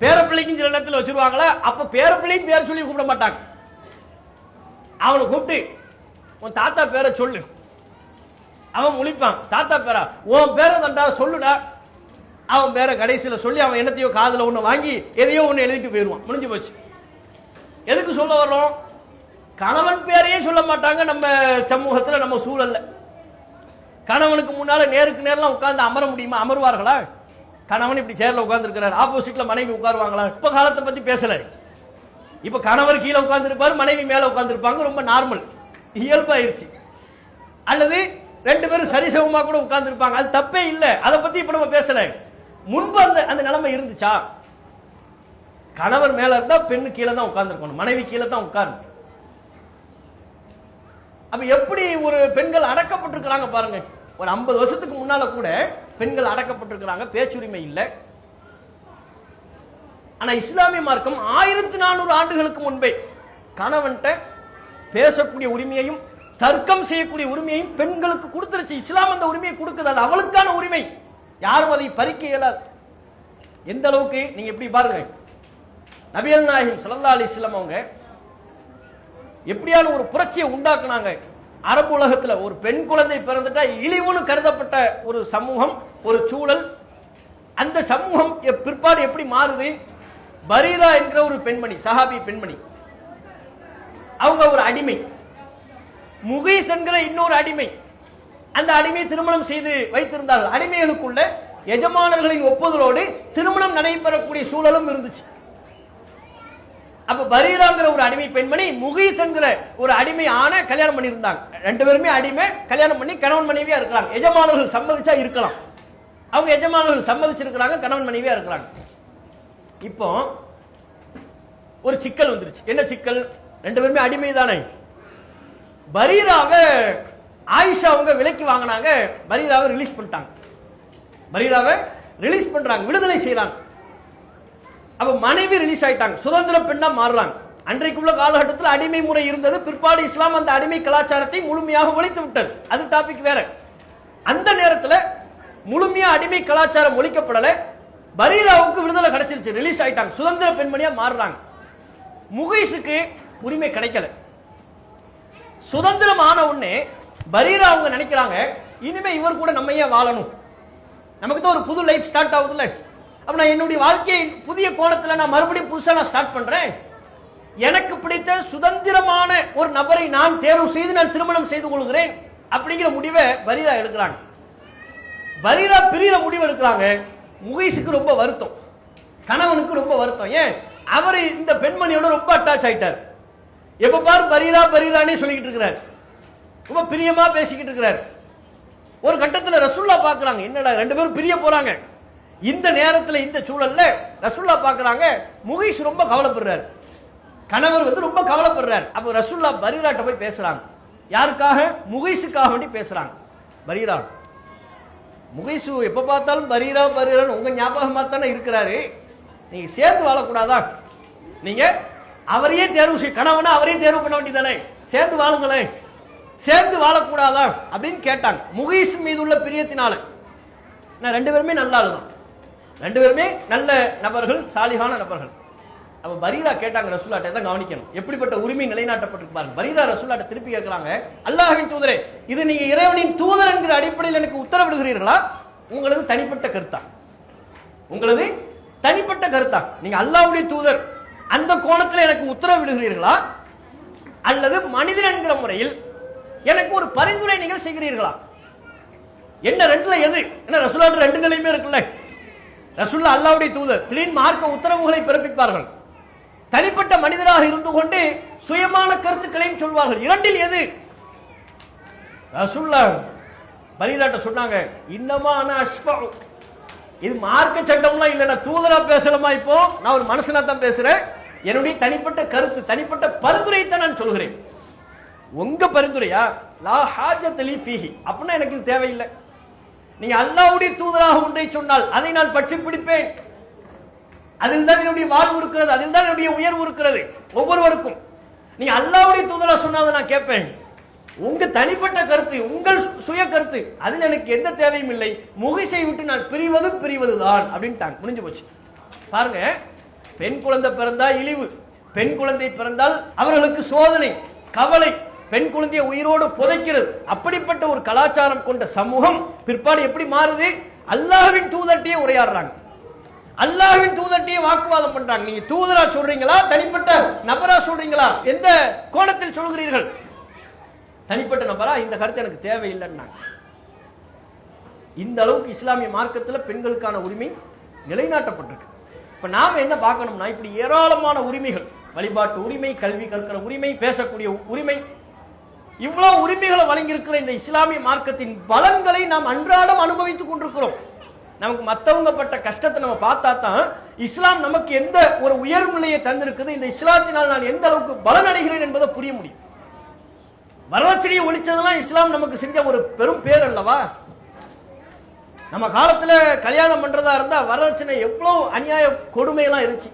பேரப்பிள்ளைக்கும் சில நேரத்தில் வச்சிருவாங்களா, அப்ப பேரப்பிள்ளையும் பேரை சொல்லி கூப்பிட மாட்டாங்க. அவனை கூப்பிட்டு உன் தாத்தா பேரை சொல்லு, அவன் முழிப்பான். தாத்தா பேரா? உன் பேரை தண்டா சொல்லுடா. அவன் பேரை கடைசியில் சொல்லி அவன் என்னத்தையோ காதுல ஒண்ணு வாங்கி எதையோ ஒண்ணு எழுதிட்டு போயிடுவான், முடிஞ்சு போச்சு. எதுக்கு சொல்ல வர்றோம்? கணவன் பேரையே சொல்ல மாட்டாங்க நம்ம சமூகத்துல, நம்ம சூழல்ல. கணவனுக்கு முன்னால நேருக்கு நேரம் உட்கார்ந்து அமர முடியுமா? அமர்வார்களா? கணவன் இப்படி சேர்ல உட்கார்ந்து இருக்கிறார், ஆப்போசிட்ல மனைவி உட்காருவாங்களா? இப்ப காலத்தை பத்தி பேசல. இப்ப கணவர் கீழே உட்கார்ந்து இருப்பாரு, மனைவி மேல உட்கார்ந்து இருப்பாங்க, ரொம்ப நார்மல், இயல்பாயிருச்சு. அல்லது 2 பேரும் சரிசமமா கூட உட்கார்ந்து இருப்பாங்க, அது தப்பே இல்லை. அதை பத்தி இப்ப நம்ம பேசல. முன்பு அந்த நிலைமை இருந்துச்சா? கணவர் மேல இருந்தா பெண்ணு கீழே தான் உட்கார்ந்து இருக்கணும், மனைவி கீழே தான் உட்கார்ந்து. அப்ப எப்படி ஒரு பெண்கள் அடக்கப்பட்டிருக்கிறாங்க பாருங்க. ஒரு 50 வருஷத்துக்கு முன்னால கூட பெண்கள் அடக்கப்பட்டிருக்கிறாங்க, பேச்சுரிமை இல்லை. ஆனா இஸ்லாமிய மார்க்கம் 1400 ஆண்டுகளுக்கு முன்பே கணவன்கிட்ட பேசக்கூடிய உரிமையையும் தர்க்கம் செய்யக்கூடிய உரிமையையும் பெண்களுக்கு கொடுத்துருச்சு. இஸ்லாம் அந்த உரிமையை கொடுக்குது, அது அவளுக்கான உரிமை, யாரும் அதை பறிக்க இயலாது. எந்த அளவுக்கு நீங்க எப்படி பாருங்க, நபிகள் நாயகம் ஸல்லல்லாஹு அலைஹி வஸல்லம் அவங்க எப்படியான ஒரு புரட்சியை உண்டாக்குனாங்க. அரபு உலகத்துல ஒரு பெண் குழந்தை பிறந்துட்டா இழிவுன்னு கருதப்பட்ட ஒரு சமூகம், ஒரு சூழல், அந்த சமூகம் பிற்பாடு எப்படி மாறுது? பரீரா என்கிற ஒரு பெண்மணி, சஹாபி பெண்மணி, அவங்க ஒரு அடிமை, முகீஸ் என்கிற இன்னொரு அடிமை, அந்த அடிமையை திருமணம் செய்து வைத்திருந்தார்கள். அடிமைகளுக்குள்ள எஜமானர்களின் ஒப்புதலோடு திருமணம் நடைபெறக்கூடிய சூழலும் இருந்துச்சு. அப்ப பரீராங்கிற ஒரு அடிமை பெண்மணி முகீஸ் என்கிற ஒரு அடிமை ஆன கல்யாணம் பண்ணி இருந்தாங்க. 2 பேருமே அடிமை, கல்யாணம் பண்ணி கணவன் மனைவியா இருக்கிறாங்க. எஜமானர்கள் சம்மதிச்சா இருக்கலாம், அவங்க எஜமானர்கள் சம்மதிச்சிருக்கிறாங்க, கணவன் மனைவியா இருக்கிறாங்க. இப்போ ஒரு சிக்கல் வந்துருச்சு. என்ன சிக்கல்? 2 பேருமே அடிமை தானே. பரீராவை ஆயிஷா அவங்க விலைக்கு வாங்கினாங்க, பரீராவை ரிலீஸ் பண்ணிட்டாங்க. பரீராவை ரிலீஸ் பண்றாங்க, விடுதலை செய்யறாங்க. அப்ப மனைவி ரிலீஸ் ஆயிட்டாங்க, சுதந்திர பெண்ணா மாறுறாங்க. அன்றைக்குள்ள காலகட்டத்தில் அடிமை முறை இருந்தது, பிற்பாடு இஸ்லாம் அந்த அடிமை கலாச்சாரத்தை முழுமையாக ஒழித்து விட்டது, அது டாபிக் வேற. அந்த நேரத்தில் முழுமையா அடிமை கலாச்சாரம் ஒழிக்கப்படல, பரீராவுக்கு விடுதலை கிடைச்சிருச்சு, ரிலீஸ் ஆயிட்டாங்க, சுதந்திர பெண்மணியா மாறுறாங்க. முகீஸுக்கு உரிமை கிடைக்கல. சுதந்திரம் ஆன உடனே பரீரா அவங்க நினைக்கிறாங்க, இனிமே இவர் கூட நம்ம ஏன் வாழணும், நமக்கு தான் ஒரு புது லைஃப் ஸ்டார்ட் ஆகுதுல்ல, அப்ப நான் என்னுடைய வாழ்க்கையை புதிய கோணத்துல நான் மறுபடியும் புதுசா நான் ஸ்டார்ட் பண்றேன், எனக்கு பிடித்த சுதந்திரமான ஒரு நபரை நான் தேர்வு செய்து நான் திருமணம் செய்து கொள்கிறேன் அப்படிங்கிற முடிவை பரீரா எடுக்கிறாங்க. பரீரா பிரியிற முடிவு எடுக்கிறாங்க. முகீஸுக்கு ரொம்ப வருத்தம், கணவனுக்கு ரொம்ப வருத்தம். ஏன்? அவர் இந்த பெண்மணியோட ரொம்ப அட்டாச் ஆயிட்டார். எப்ப பாரு பரீரா பரீரானே சொல்லிக்கிட்டு இருக்கிறார், ரொம்ப பிரியமா பேசிக்கிட்டு இருக்கிறார். ஒரு கட்டத்தில் ரசூல்லா பாக்குறாங்க, என்னடா 2 பேரும் பிரிய போறாங்க. இந்த நேரத்தில் இந்த சூழல்ல ரசூல்லா பாக்குறாங்க, முகீஸ் ரொம்ப கவலைப்படுறார், கணவர் வந்து ரொம்ப கவலைப்படுறார். அப்ப ரசூல்லா பரீராட்ட போய் பேசுறாங்க. யாருக்காக? முகீஸுக்காக வேண்டி பேசுறாங்க. பரீரா, முகீசு எப்ப பார்த்தாலும் பரீரா பரீரான்னு உங்க ஞாபகமா தானே இருக்கிறாரு, நீங்க சேர்ந்து வாழக்கூடாதா? நீங்க அவரையே தேர்வு செய்ய, கணவனா அவரையே தேர்வு பண்ண வேண்டியதானே, சேர்ந்து வாழுங்களேன், சேர்ந்து வாழக்கூடாதா அப்படின்னு கேட்டாங்க. முகீஸ் மீது உள்ள பிரியத்தினால. 2 பேருமே நல்ல ஆளுதான், ரெண்டு பேருமே நல்ல நபர்கள், சாலிகான நபர்கள். அப்ப பரீரா கேட்டாங்க ரசூலுல்லாஹ், தான் கவனிக்கணும் எப்படிப்பட்ட உரிமை நிலைநாட்டப்பட்டிருக்கு பாருங்க. பரீரா ரசூலுல்லாஹ் திருப்பி கேட்கிறாங்க, அல்லாஹ்வின் தூதரே, இது நீங்க இறைவனின் தூதர் என்கிற அடிப்படையில் எனக்கு உத்தரவிடுகிறீர்களா, உங்களது தனிப்பட்ட கருத்தா? உங்களது தனிப்பட்ட கருத்தா? நீங்க அல்லாஹ்வுடைய தூதர் அந்த கோணத்தில் எனக்கு உத்தரவிடுகிறீர்களா, அல்லது மனிதன் என்கிற முறையில் எனக்கு ஒரு பரிந்துரை நீங்கள் செய்கிறீர்களா? என்ன ரெண்டுல எது? என்ன ரசூலுல்லாஹ் ரெண்டு நிலையுமே இருக்குல்ல. ரசூலுல்லாஹ் அல்லாஹ்வுடைய தூதர், திடீர் மார்க்க உத்தரவுகளை பிறப்பிப்பார்கள். தனிப்பட்ட மனிதராக இருந்து கொண்டு சுயமான கருத்துக்களையும் சொல்வார்கள். இரண்டில் எது? ரசூலுல்லாஹ் பரீராட்ட சொன்னாங்க, இன்னமான அஷ்பஉ, இது மார்க்க சட்டம்லாம் இல்ல, நான் தூதரா பேசலாமா, இப்போ நான் ஒரு மனுஷனா தான் பேசுறேன். என்னுடைய தனிப்பட்ட கருத்து, தனிப்பட்ட பரிந்துரை தான் நான் சொல்கிறேன். உங்க பரிந்துரையா? லா ஹாஜத லீ ஃபீஹி, அப்படின்னா எனக்கு இது தேவையில்லை. நீங்க அல்லாஹ்வுடைய தூதராக ஒன்றை சொன்னால் அதை நான் பற்றி பிடிப்பேன். அதில் தான் என்னுடைய வாழ்வு இருக்கிறது, அதில் தான் என்னுடைய உயர்வு இருக்கிறது ஒவ்வொருவருக்கும். நீங்க அல்லாஹ்வுடைய தூதரா சொன்னா நான் கேட்பேன். உங்க தனிப்பட்ட கருத்து, உங்கள் சுய கருத்து, அதில் எனக்கு எந்த தேவையும் இல்லை. முகிசை விட்டு நான் பிரிவது தான் அப்படின்ட்டாங்க. முடிஞ்சு போச்சு. பாருங்க, பெண் குழந்தை பிறந்தா இழிவு, பெண் குழந்தை பிறந்தால் அவர்களுக்கு சோதனை, கவலை, பெண் குழந்தையை உயிரோடு புதைக்கிறது. அப்படிப்பட்ட ஒரு கலாச்சாரம் கொண்ட சமூகம் பிற்பாடு எப்படி மாறுது? அல்லாஹ்வின் தூதர்ட்டியே உரையாடுறாங்க, அல்லாஹ்வின் தூதர்ட்டியே வாக்குவாதம் பண்றாங்க. நீங்க தூதரா சொல்றீங்களா, தனிப்பட்ட நபரா சொல்றீங்களா, எந்த கோணத்தில் சொல்கிறீர்கள்? தனிப்பட்ட நபரா, இந்த கருத்து எனக்கு தேவையில்லைன்னா. இந்த அளவுக்கு இஸ்லாமிய மார்க்கத்தில் பெண்களுக்கான உரிமை நிலைநாட்டப்பட்டிருக்கு. இப்ப நாம என்ன பார்க்கணும்னா, இப்படி ஏராளமான உரிமைகள், வழிபாட்டு உரிமை, கல்வி கற்கிற உரிமை, பேசக்கூடிய உரிமை, இவ்வளவு உரிமைகளை வழங்கி இருக்கிற இந்த இஸ்லாமிய மார்க்கத்தின் பலன்களை நாம் அன்றாடம் அனுபவித்துக் கொண்டிருக்கிறோம். நமக்கு மற்றவங்க பட்ட கஷ்டத்தை நம்ம பார்த்தா தான் இஸ்லாம் நமக்கு எந்த ஒரு உயர்நிலையை தந்திருக்குது, இந்த இஸ்லாத்தினால் நான் எந்த அளவுக்கு பலன் அடைகிறேன் என்பதை புரிய முடியும். வரதட்சணையை ஒழிச்சதெல்லாம் இஸ்லாம் நமக்கு செஞ்ச ஒரு பெரும் பேர் அல்லவா? நம்ம காலத்துல கல்யாணம் பண்றதா இருந்தா வரதட்சணை எவ்வளவு அநியாய கொடுமையெல்லாம் இருந்துச்சு.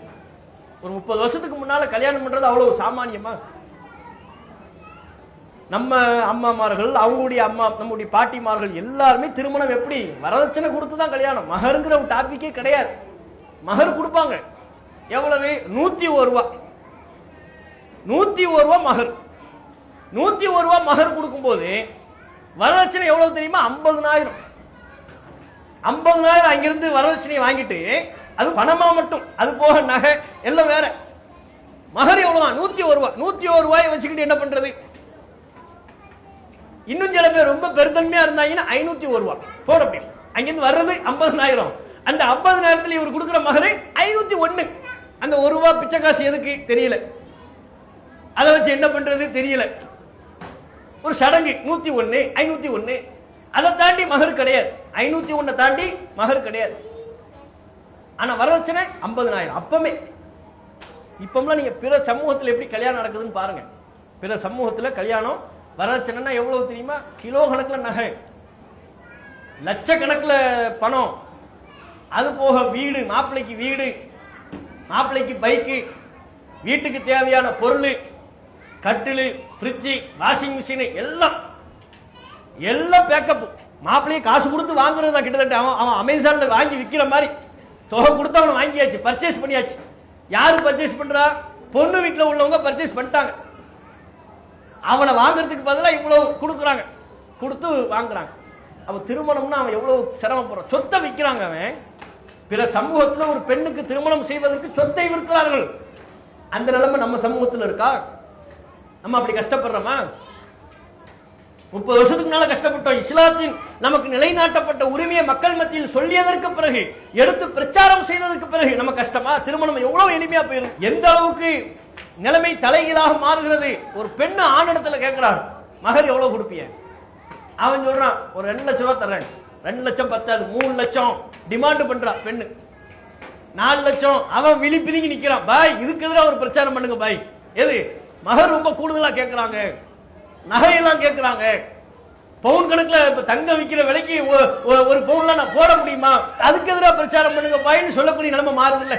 ஒரு 30 வருஷத்துக்கு முன்னால கல்யாணம் பண்றது அவ்வளவு சாமானியமா? நம்ம அம்மாமார்கள், அவங்களுடைய அம்மா, நம்முடைய பாட்டிமார்கள் எல்லாருமே திருமணம் எப்படி வரதட்சணை கொடுத்து தான் கல்யாணம். மகருங்கிற ஒரு டாபிக்கே கிடையாது. மகர் கொடுப்பாங்க. எவ்வளவு? 101 ரூபா. 101 ரூபா மகர். 101 ரூபா மகர் கொடுக்கும் போது வரதட்சணை எவ்வளவு தெரியுமா? 50,000. 50,000 அங்கிருந்து வரதட்சணையை வாங்கிட்டு, அது பணமா மட்டும், அது போக நகை எல்லாம் வேற. மகர் எவ்வளவு? 101 ரூபா. 101 ரூபாயை வச்சுக்கிட்டு என்ன பண்றது? இன்னும் சில பேர் ரொம்ப பெருந்தன்மையா இருந்தாங்கன்னா 501 ரூபா போட முடியும். அங்கிருந்து வர்றது 50,000. அந்த 50,000 இவர் கொடுக்கிற மகரை 501. அந்த 1 ரூபா பிச்சை காசு எதுக்கு தெரியல, அதை வச்சு என்ன பண்றது தெரியல. ஒரு சடங்கு 101, 501, அதை தாண்டி மகர் கிடையாது. 501 தாண்டி மகர் கிடையாது. ஆனா வரதட்சணை 50,000 அப்பமே. இப்பமெல்லாம் நீங்க பிற சமூகத்தில் எப்படி கல்யாணம் நடக்குதுன்னு பாருங்க. பிற சமூகத்தில் கல்யாணம் வரதட்சணைன்னா எவ்வளவு தெரியுமா? கிலோ கணக்கில் நகை, லட்சக்கணக்கில் பணம், அது போக வீடு, மாப்பிள்ளைக்கு வீடு, மாப்பிள்ளைக்கு பைக்கு, வீட்டுக்கு தேவையான பொருள், கட்டிலு, ஃப்ரிட்ஜு, வாஷிங் மிஷின் எல்லாம் பேக்கப். மாப்பிள்ளையை காசு கொடுத்து வாங்குறது தான். கிட்டத்தட்ட அவன் அமேசான்ல வாங்கி விற்கிற மாதிரி தொகை கொடுத்து அவனை வாங்கியாச்சு, பர்ச்சேஸ் பண்ணியாச்சு. யாரு பர்ச்சேஸ் பண்றா? பொண்ணு வீட்டில் உள்ளவங்க பர்ச்சேஸ் பண்ணிட்டாங்க. அவனை வாங்குறதுக்கு பதிலாக இவ்வளவு கொடுக்குறாங்க, கொடுத்து வாங்குறாங்க. அவன் திருமணம்னா அவன் எவ்வளவு சிரமப்படுறான். சொத்தை விற்கிறாங்க. அவன் பிற சமூகத்தில் ஒரு பெண்ணுக்கு திருமணம் செய்வதற்கு சொத்தை விற்கிறார்கள். அந்த நிலைமை நம்ம சமூகத்தில் இருக்கா? நம்ம அப்படி கஷ்டப்படுறோமா? 30 வருஷத்துக்கு மேல கஷ்டப்பட்டோம். இஸ்லாத்தின் நமக்கு நிலைநாட்டப்பட்ட உரிமையை மக்கள் மத்தியில் சொல்லியதற்கு பிறகு, எடுத்து பிரச்சாரம் செய்ததற்கு பிறகு நம்ம கஷ்டமா? திருமணம் எவ்வளவு எளிமையா போயிடும். எந்த அளவுக்கு நிலைமை தலைகீழாக மாறுகிறது. ஒரு பெண்ணு ஆணிடத்துல கேட்கிறான், மகர் எவ்வளவு கொடுப்பீங்க? அவன் சொல்றான், ஒரு 2 லட்சம் ரூபாய் தர்றேன். 2 லட்சம் பத்தாது, 3 லட்சம் டிமாண்ட் பண்றான் பெண்ணு. 4 லட்சம். அவன் விழிப்பிதுங்கி நிக்கிறான். பாய், இதுக்கு எதிராக ஒரு பிரச்சாரம் பண்ணுங்க பாய். எது? மகர் ரொம்ப கூடுதலா கேட்கிறாங்க, நகையெல்லாம் கேட்கிறாங்க. பவுன் கணக்குல தங்கம் விற்கிற விலைக்கு ஒரு பவுன்லாம் நான் போட முடியுமா? அதுக்கு எதிராக பிரச்சாரம் பண்ணுங்க பாய்ன்னு சொல்லக்கூடிய நிலைமை மாறுது இல்ல.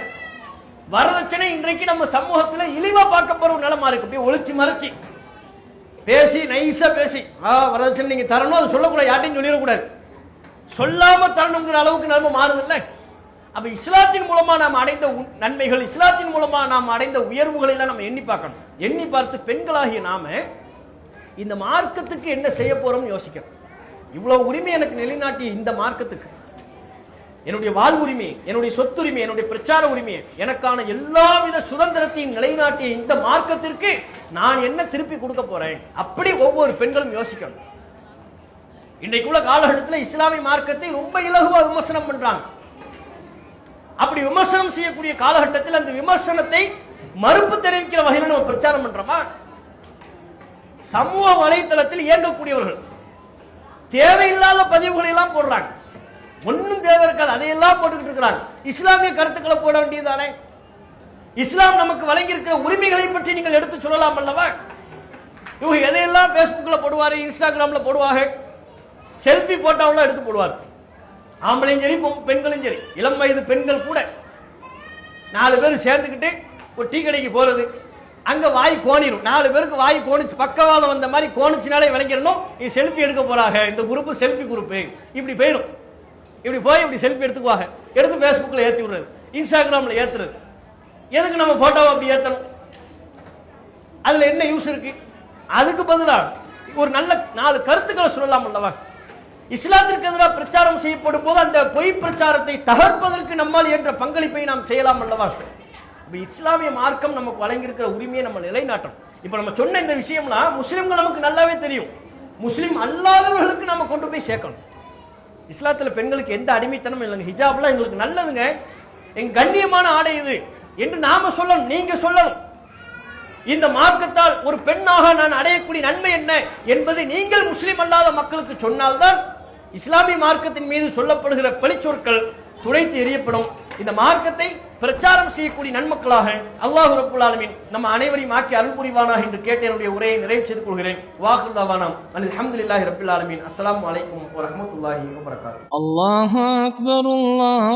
வரதட்சணை இன்றைக்கு நம்ம சமூகத்துல இழிவா பார்க்கப்படுற நிலைமா இருக்கு. அப்படியே ஒளிச்சு மறைச்சு பேசி, நைஸா பேசி, வரதட்சணை நீங்க தரணும், அது சொல்லக்கூடாது, யார்ட்டையும் சொல்லிடக்கூடாது, சொல்லாம தரணுங்கிற அளவுக்கு நிலைமை மாறுது இல்ல. அப்ப இஸ்லாத்தின் மூலமா நாம் அடைந்த நன்மைகள், இஸ்லாத்தின் மூலமா நாம் அடைந்த உயர்வுகளை எல்லாம் நம்ம எண்ணி பார்க்கணும். எண்ணி பார்த்து பெண்களாகிய நாம இந்த மார்க்கத்துக்கு என்ன செய்ய போறோம்னு யோசிக்கணும். இவ்வளவு உரிமை எனக்கு நிலைநாட்டிய இந்த மார்க்கத்துக்கு, என்னுடைய வாழ்வுரிமை, என்னுடைய சொத்துரிமை, என்னுடைய பிரச்சார உரிமை, எனக்கான எல்லாவித சுதந்திரத்தையும் நிலைநாட்டிய இந்த மார்க்கத்திற்கு நான் என்ன திருப்பி கொடுக்க போறேன்? அப்படி ஒவ்வொரு பெண்களும் யோசிக்கணும். இன்றைக்குள்ள காலகட்டத்தில் இஸ்லாமிய மார்க்கத்தை ரொம்ப இலகுவா விமர்சனம் பண்றாங்க. அப்படி விமர்சனம் செய்யக்கூடிய காலகட்டத்தில் அந்த விமர்சனத்தை மறுப்பு தெரிவிக்கிற வகையில் நம்ம பிரச்சாரம் பண்றோமா? சமூக வலைத்தளத்தில் இயங்கக்கூடியவர்கள் தேவையில்லாத பதிவுகளை எல்லாம் போடுறாங்க. ஒன்னும் தேவை இருக்காது, அதையெல்லாம் போட்டுக்கிட்டு இருக்கிறாங்க. இஸ்லாமிய கருத்துக்களை போட வேண்டியதுதானே? இஸ்லாம் நமக்கு வழங்கி இருக்கிற உரிமைகளை பற்றி நீங்கள் எடுத்து சொல்லலாம் அல்லவா? இவங்க எதையெல்லாம் பேஸ்புக்ல போடுவாரு, இன்ஸ்டாகிராம்ல போடுவாங்க, செல்ஃபி போட்டோவெல்லாம் எடுத்து போடுவார். ஆம்பளையும் சரி பெண்களும் சரி, இளம் வயது பெண்கள் கூட 4 பேர் சேர்ந்துக்கிட்டு ஒரு டீ கடைக்கு போறது, அங்க வாய் கோணிரும். 4 பேருக்கு வாய் கோணிச்சு, பக்கவாதம் வந்த மாதிரி கோணிச்சுனாலே விளங்கிடணும் இது செல்ஃபி எடுக்க போறாங்க, இந்த குரூப் செல்ஃபி குரூப். இப்படி போயிடும். இப்படி போய் இப்படி செல்ஃபி எடுத்துக்குவாங்க, எடுத்து பேஸ்புக்ல ஏற்றி விடுறது, இன்ஸ்டாகிராம்ல ஏத்துறது. எதுக்கு நம்ம போட்டோவை அப்படி ஏத்தணும்? அதுல என்ன யூஸ் இருக்கு? அதுக்கு பதிலா ஒரு நல்ல 4 கருத்துக்களை சொல்லலாம் அல்லவா? இஸ்லாத்திற்கு எதிராக பிரச்சாரம் செய்யப்படும் போது அந்த பொய் பிரச்சாரத்தை தகர்ப்பதற்கு நம்மால் என்ற பங்களிப்பை நாம் செய்யலாம் அல்லவா? இஸ்லாமிய மார்க்கம் நமக்கு வழங்கியிருக்கிற உரிமையை நம்ம நிலைநாட்டணும். இப்ப நம்ம சொன்ன இந்த விஷயம்லாம் முஸ்லிம்கள் நமக்கு நல்லாவே தெரியும். முஸ்லிம் அல்லாதவர்களுக்கு நம்ம கொண்டு போய் சேர்க்கணும். இஸ்லாத்துல பெண்களுக்கு எந்த அடிமைத்தனமும் இல்லைங்க. ஹிஜாப்லாம் எங்களுக்கு நல்லதுங்க, எங்க கண்ணியமான ஆடை இது என்று நாம சொல்லணும், நீங்க சொல்லணும். இந்த மார்க்கத்தால் ஒரு பெண்ணாக நான் அடையக்கூடிய நன்மை என்ன என்பதை நீங்கள் முஸ்லிம் அல்லாத மக்களுக்கு சொன்னால்தான் இஸ்லாமிய மார்க்கத்தின் மீது சொல்லப்படுகிற பழிச்சொற்கள் துடைத்து எறியப்படும். இந்த மார்க்கத்தை பிரச்சாரம் செய்யக்கூடிய நன்மக்களாக அல்லாஹ் ரப்பல் ஆலமீன் நம்ம அனைவரையும் ஆக்கி அருள் புரிவானாக என்று கேட்டு என்னுடைய உரையை நிறைவு செய்து கொள்கிறேன். வாஹிர் தவானா அல்ஹம்துலில்லாஹி ரப்பில் ஆலமீன். அஸ்ஸலாமு அலைக்கும் வரஹ்மத்துல்லாஹி வபரகாத்துஹு. அல்லாஹு அக்பர். அல்லாஹ்